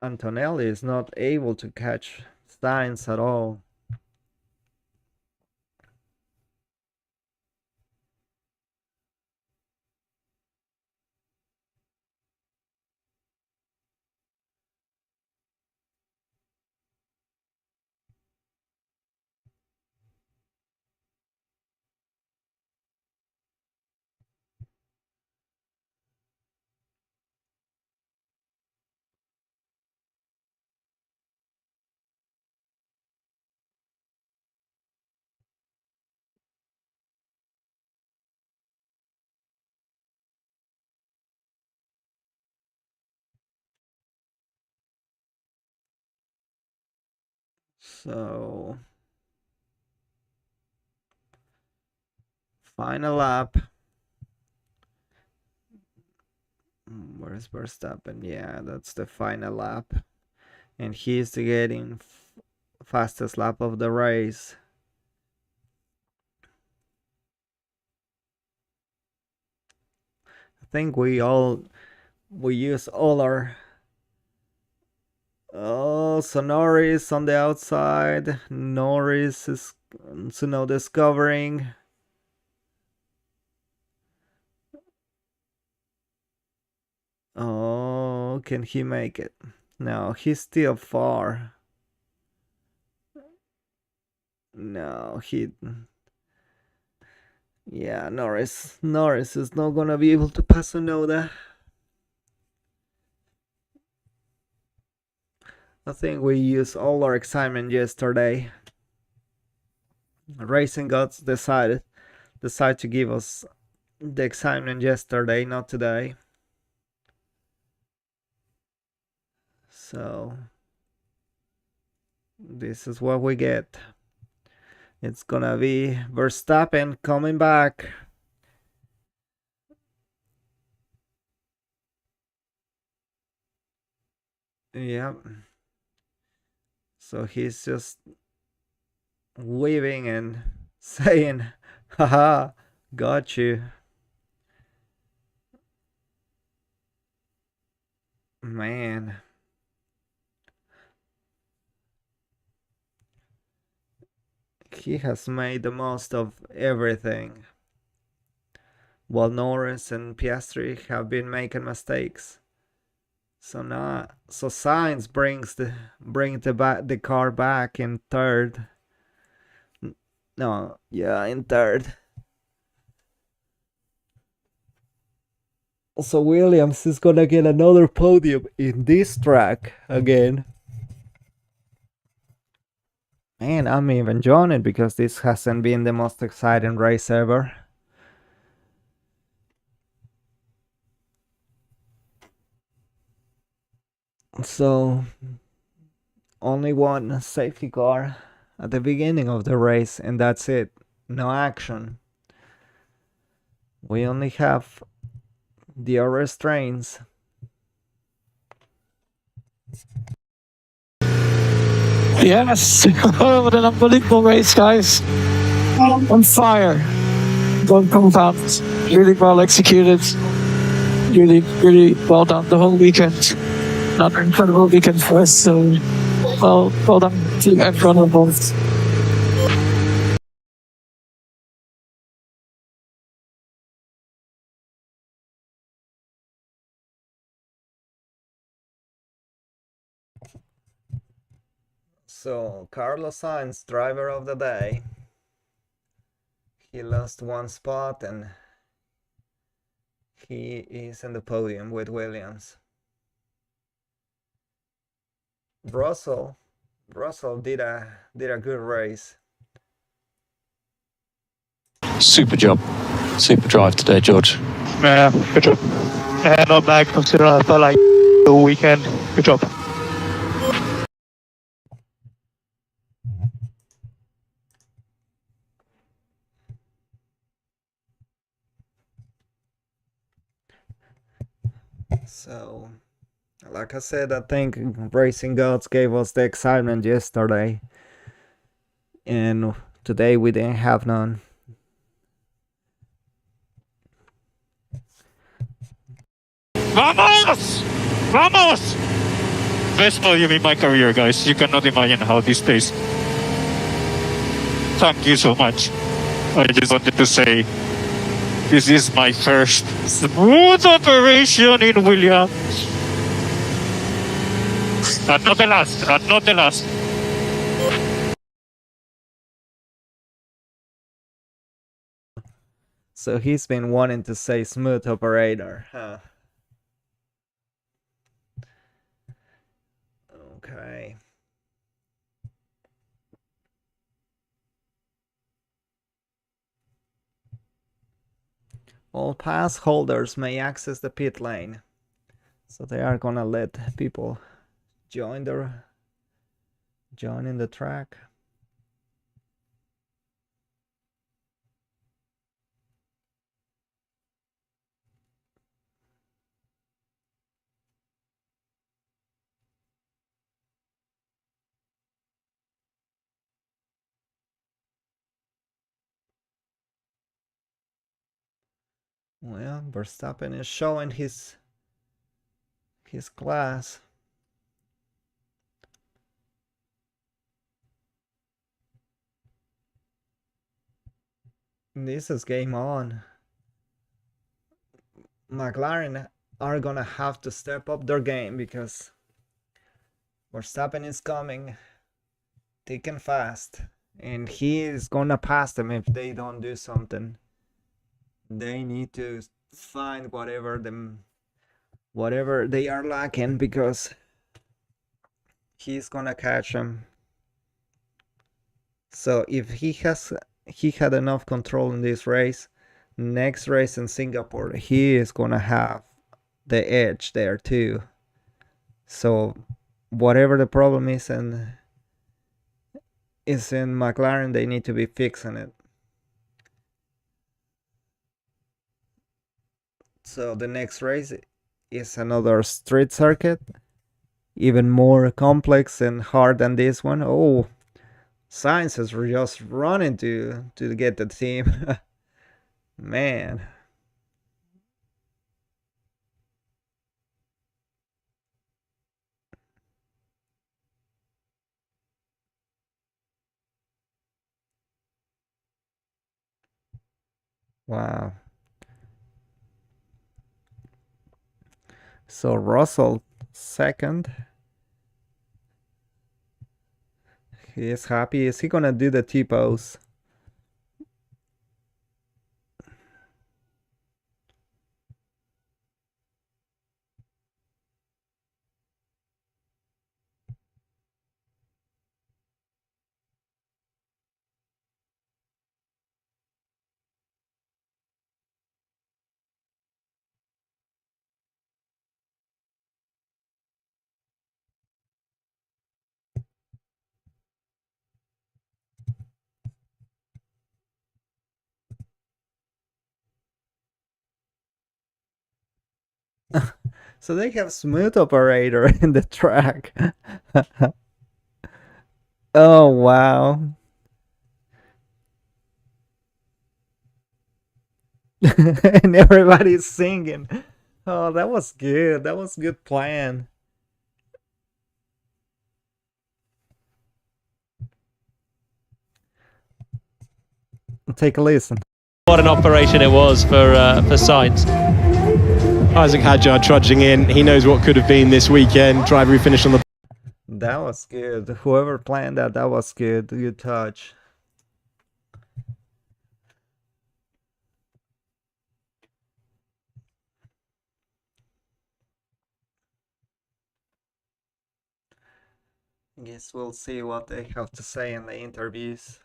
Antonelli is not able to catch Sainz at all. So, final lap. Where's Verstappen? Yeah, that's the final lap. And he's getting fastest lap of the race. I think we use all our. Oh, so Norris on the outside. Norris is Tsunoda's covering. Oh, can he make it? No, he's still far. No, yeah, Norris is not gonna be able to pass Tsunoda. I think we used all our excitement yesterday. Racing Gods decided to give us the excitement yesterday, not today. So this is what we get. It's gonna be Verstappen coming back. Yep. So he's just waving and saying, haha, got you. Man, he has made the most of everything, while Norris and Piastri have been making mistakes. So Sainz the car back in third. No, yeah, in third. So Williams is gonna get another podium in this track again. Man, I'm even enjoying it because this hasn't been the most exciting race ever. So, only one safety car at the beginning of the race, and that's it. No action. We only have the restraints. Yes, what an unbelievable race, guys. On fire. Don't compound. Really well executed. Really, really well done the whole weekend. Another incredible weekend for us. So, well done to everyone involved. So, Carlos Sainz, driver of the day. He lost one spot and he is in the podium with Williams. Russell did a good race. Super job. Super drive today, George. Yeah, good job. Yeah, not bad considering I felt like the weekend. Good job. So, like I said, I think Racing Gods gave us the excitement yesterday, and today we didn't have none. Vamos! Vamos! Best podium in my career, guys. You cannot imagine how this tastes. Thank you so much. I just wanted to say this is my first smooth operation in Williams. And not the last. And not the last. So he's been wanting to say smooth operator, huh? Okay. All pass holders may access the pit lane. So they are gonna let people join in the track. Well, Verstappen is showing his class. This is game on. McLaren are gonna have to step up their game because Verstappen is coming thick and fast, and he is gonna pass them if they don't do something. They need to find whatever they are lacking because he's gonna catch them. So if he had enough control in this race, next race in Singapore, he is gonna have the edge there too. So whatever the problem is in McLaren, they need to be fixing it. So the next race is another street circuit, even more complex and hard than this one. Oh, Sainz is just running to get the team. Man. Wow. So Russell second. He is happy. Is he gonna do the T-pose? So they have smooth operator in the track. Oh wow. And everybody's singing. Oh, that was good. That was good plan. Take a listen. What an operation it was for Sainz. Isaac Hadjar trudging in. He knows what could have been this weekend. Driver who finished on the That was good. Whoever planned that, that was good. Good touch. Guess we'll see what they have to say in the interviews.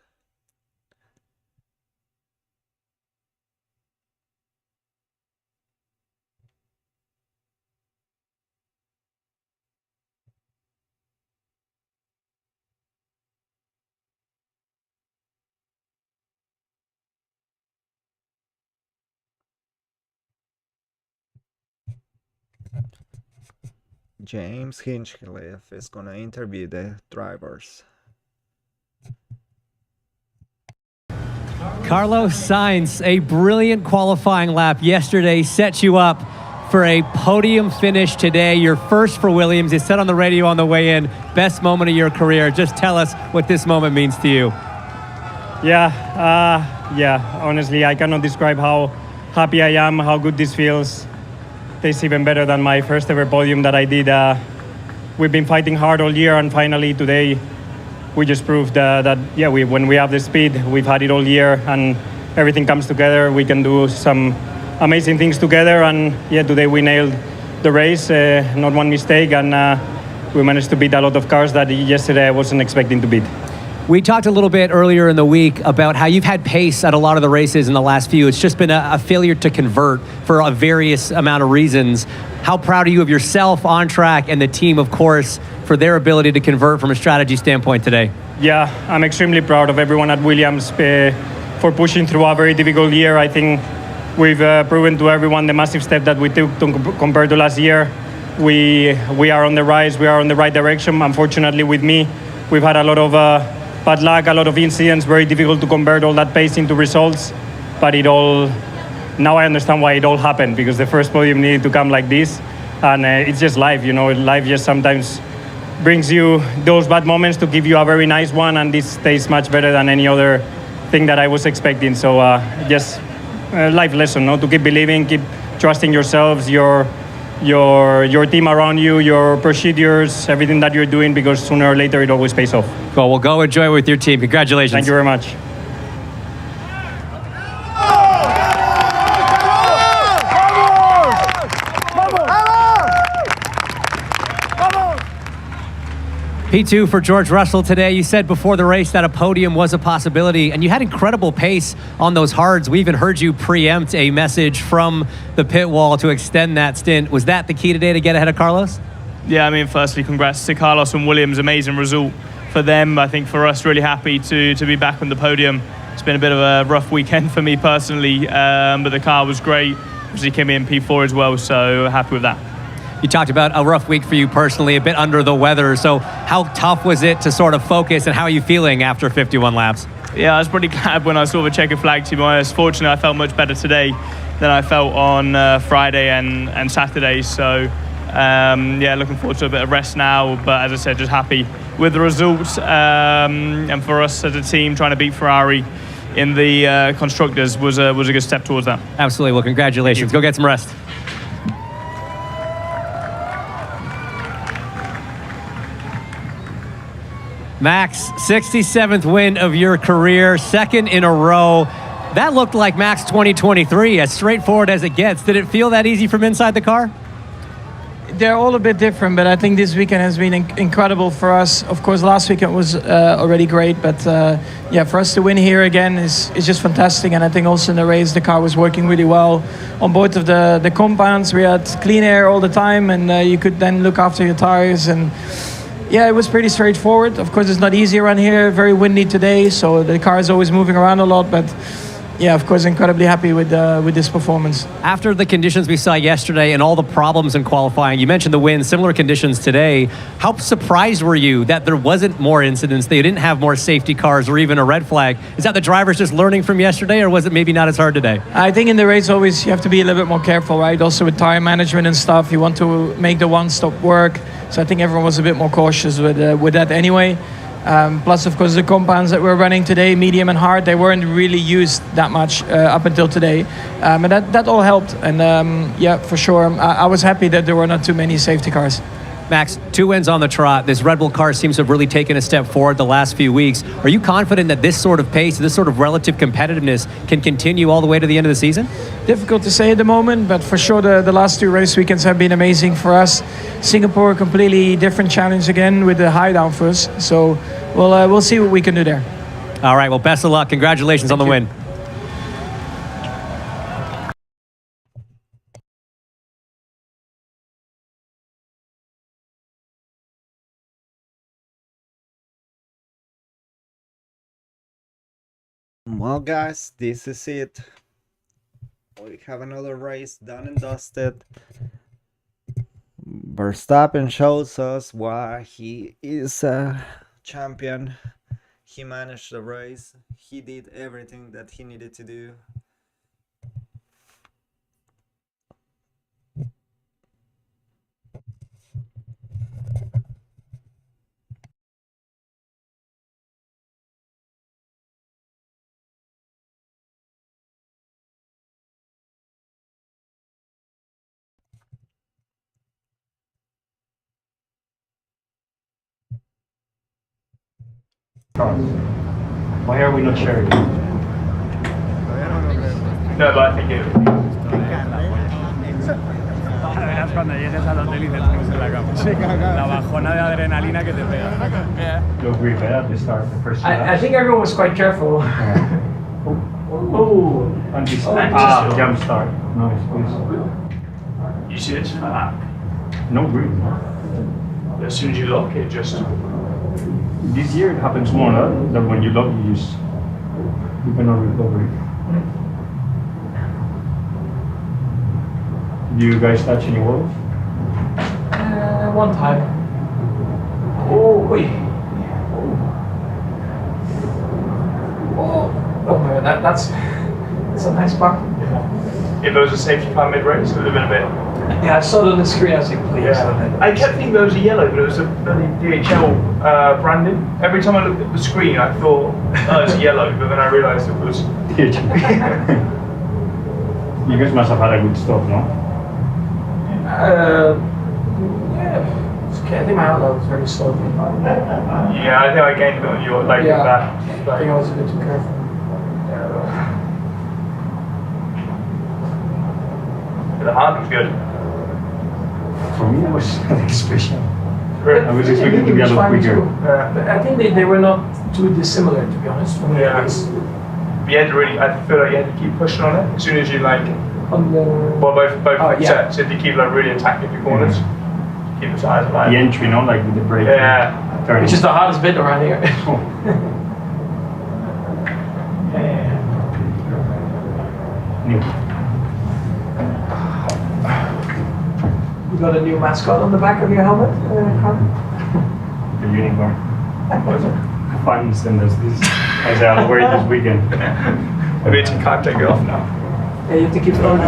James Hinchcliffe is gonna interview the drivers. Carlos Sainz, a brilliant qualifying lap yesterday set you up for a podium finish today. Your first for Williams. You said on the radio on the way in, best moment of your career. Just tell us what this moment means to you. Yeah. Honestly, I cannot describe how happy I am, how good this feels. Tastes even better than my first ever podium that I did. We've been fighting hard all year, and finally today we just proved that when we have the speed, we've had it all year, and everything comes together. We can do some amazing things together, and today we nailed the race, not one mistake, and we managed to beat a lot of cars that yesterday I wasn't expecting to beat. We talked a little bit earlier in the week about how you've had pace at a lot of the races in the last few. It's just been a failure to convert for a various amount of reasons. How proud are you of yourself on track and the team, of course, for their ability to convert from a strategy standpoint today? Yeah, I'm extremely proud of everyone at Williams for pushing through a very difficult year. I think we've proven to everyone the massive step that we took compared to last year. We are on the rise, we are on the right direction. Unfortunately, with me, we've had a lot of bad luck, a lot of incidents, very difficult to convert all that pace into results. But now I understand why it all happened, because the first podium needed to come like this. And it's just life, life just sometimes brings you those bad moments to give you a very nice one, and this tastes much better than any other thing that I was expecting. So just a life lesson, to keep believing, keep trusting yourselves, your team around you, your procedures, everything that you're doing, because sooner or later it always pays off. Well, we'll go enjoy it with your team. Congratulations. Thank you very much. P2 for George Russell today. You said before the race that a podium was a possibility, and you had incredible pace on those hards. We even heard you preempt a message from the pit wall to extend that stint. Was that the key today to get ahead of Carlos? Yeah, I mean, firstly, congrats to Carlos and Williams. Amazing result for them. I think for us, really happy to be back on the podium. It's been a bit of a rough weekend for me personally, but the car was great. Obviously came in P4 as well, so happy with that. You talked about a rough week for you personally, a bit under the weather. So how tough was it to sort of focus, and how are you feeling after 51 laps? Yeah, I was pretty glad when I saw the checkered flag, to be honest. Fortunately, I felt much better today than I felt on Friday and Saturday. So, looking forward to a bit of rest now. But as I said, just happy with the results. And for us as a team, trying to beat Ferrari in the constructors was a good step towards that. Absolutely. Well, congratulations. Go get some rest. Max, 67th win of your career, second in a row. That looked like Max 2023, as straightforward as it gets. Did it feel that easy from inside the car? They're all a bit different, but I think this weekend has been incredible for us. Of course, last weekend was already great, but yeah, for us to win here again is just fantastic. And I think also in the race, the car was working really well on both of the compounds. We had clean air all the time, and you could then look after your tires. And yeah, it was pretty straightforward. Of course, it's not easy around here. Very windy today, so the car is always moving around a lot, but yeah, of course, incredibly happy with this performance. After the conditions we saw yesterday and all the problems in qualifying, you mentioned the wind, similar conditions today. How surprised were you that there wasn't more incidents, they didn't have more safety cars or even a red flag? Is that the drivers just learning from yesterday, or was it maybe not as hard today? I think in the race always you have to be a little bit more careful, right? Also with tire management and stuff, you want to make the one-stop work. So I think everyone was a bit more cautious with that anyway. Plus, of course, the compounds that we're running today, medium and hard, they weren't really used that much up until today. And that all helped. And yeah, for sure, I was happy that there were not too many safety cars. Max, 2 wins on the trot. This Red Bull car seems to have really taken a step forward the last few weeks. Are you confident that this sort of pace, this sort of relative competitiveness can continue all the way to the end of the season? Difficult to say at the moment, but for sure the last 2 race weekends have been amazing for us. Singapore, a completely different challenge again with the high downforce. So we'll see what we can do there. All right, well, best of luck. Congratulations on the win. Well, guys, this is it. We have another race done and dusted. Verstappen shows us why he is a champion. He managed the race. He did everything that he needed to do. Why are we not sharing? No, but I think it. Verás cuando llegues al hotel y te pones en la cama. La bajona de adrenalina que te pega. You agree with that? They start the first I think everyone was quite careful. Oh, jump start. Nice, please. You see it? No green. As soon as you lock it, just... This year it happens more, no? That when you lock, you cannot recover it. Do you guys touch any walls? One time. Oh, wait. Oh man, that's a nice bar. If there was a safety car mid-race, it would have been a bit... Yeah, I saw it on the screen. I was like, please. Yeah. I kept thinking there was a yellow, but it was a bloody DHL branding. Every time I looked at the screen, I thought, oh, it's yellow, but then I realised it was... You guys must have had a good stop, no? Yeah. It's okay. I think my outlet was very slow. Yeah, I think I gained a bit on your, like, Yeah. that. I think I was a bit too careful. The hard was good. For me, it was nothing special. Great. I was expecting to be a lot quicker. But I think they were not too dissimilar, to be honest. From Yeah. the race. You had to really, I feel like you had to keep pushing on it as soon as you like, On the... well, both Oh, yeah. sets, if you keep like really attacking your corners, keep the tires alive. The entry, no? Like with the brake. Yeah. Turning. Which is the hardest bit around here. New. You got a new mascot on the back of your helmet, Carl? The unicorn. What is it? Fans, and there's this. As I'll wear it this weekend. Maybe you can't take it off now. Yeah, you have to keep it on.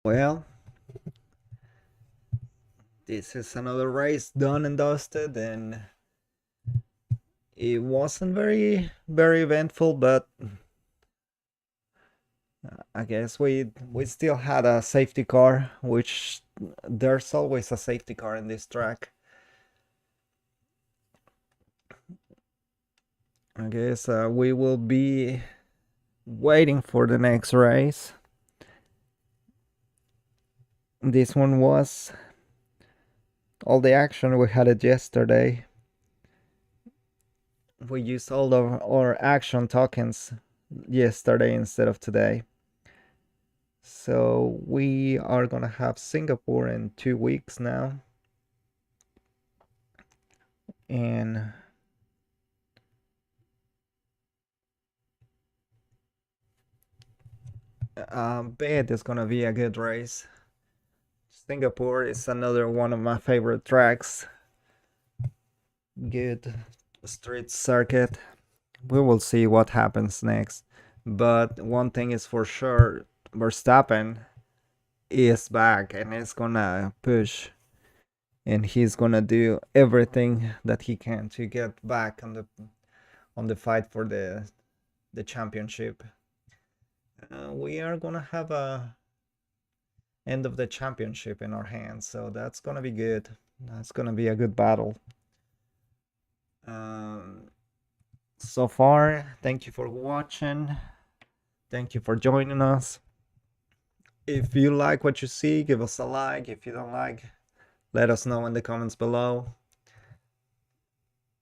Well, this is another race done and dusted, and it wasn't very eventful, but I guess we still had a safety car, which there's always a safety car in this track. I guess we will be waiting for the next race. This one was all the action we had it yesterday. We used all of our action tokens yesterday instead of today. So we are gonna have Singapore in 2 weeks now. And I bet it's gonna be a good race. Singapore is another one of my favorite tracks. Good street circuit. We will see what happens next. But one thing is for sure, Verstappen is back and is gonna push. And he's gonna do everything that he can to get back on the fight for the championship. We are gonna have a end of the championship in our hands, so that's gonna be good. That's gonna be a good battle. So far, thank you for watching. Thank you for joining us. If you like what you see, give us a like. If you don't like, let us know in the comments below.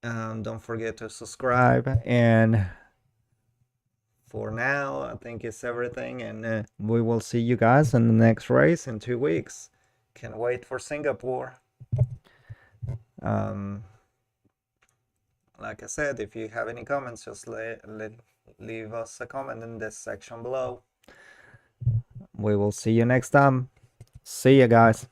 Don't forget to subscribe. And for now, I think it's everything, and we will see you guys in the next race in 2 weeks. Can't wait for Singapore. Like I said, if you have any comments, just leave us a comment in this section below. We will see you next time. See you guys.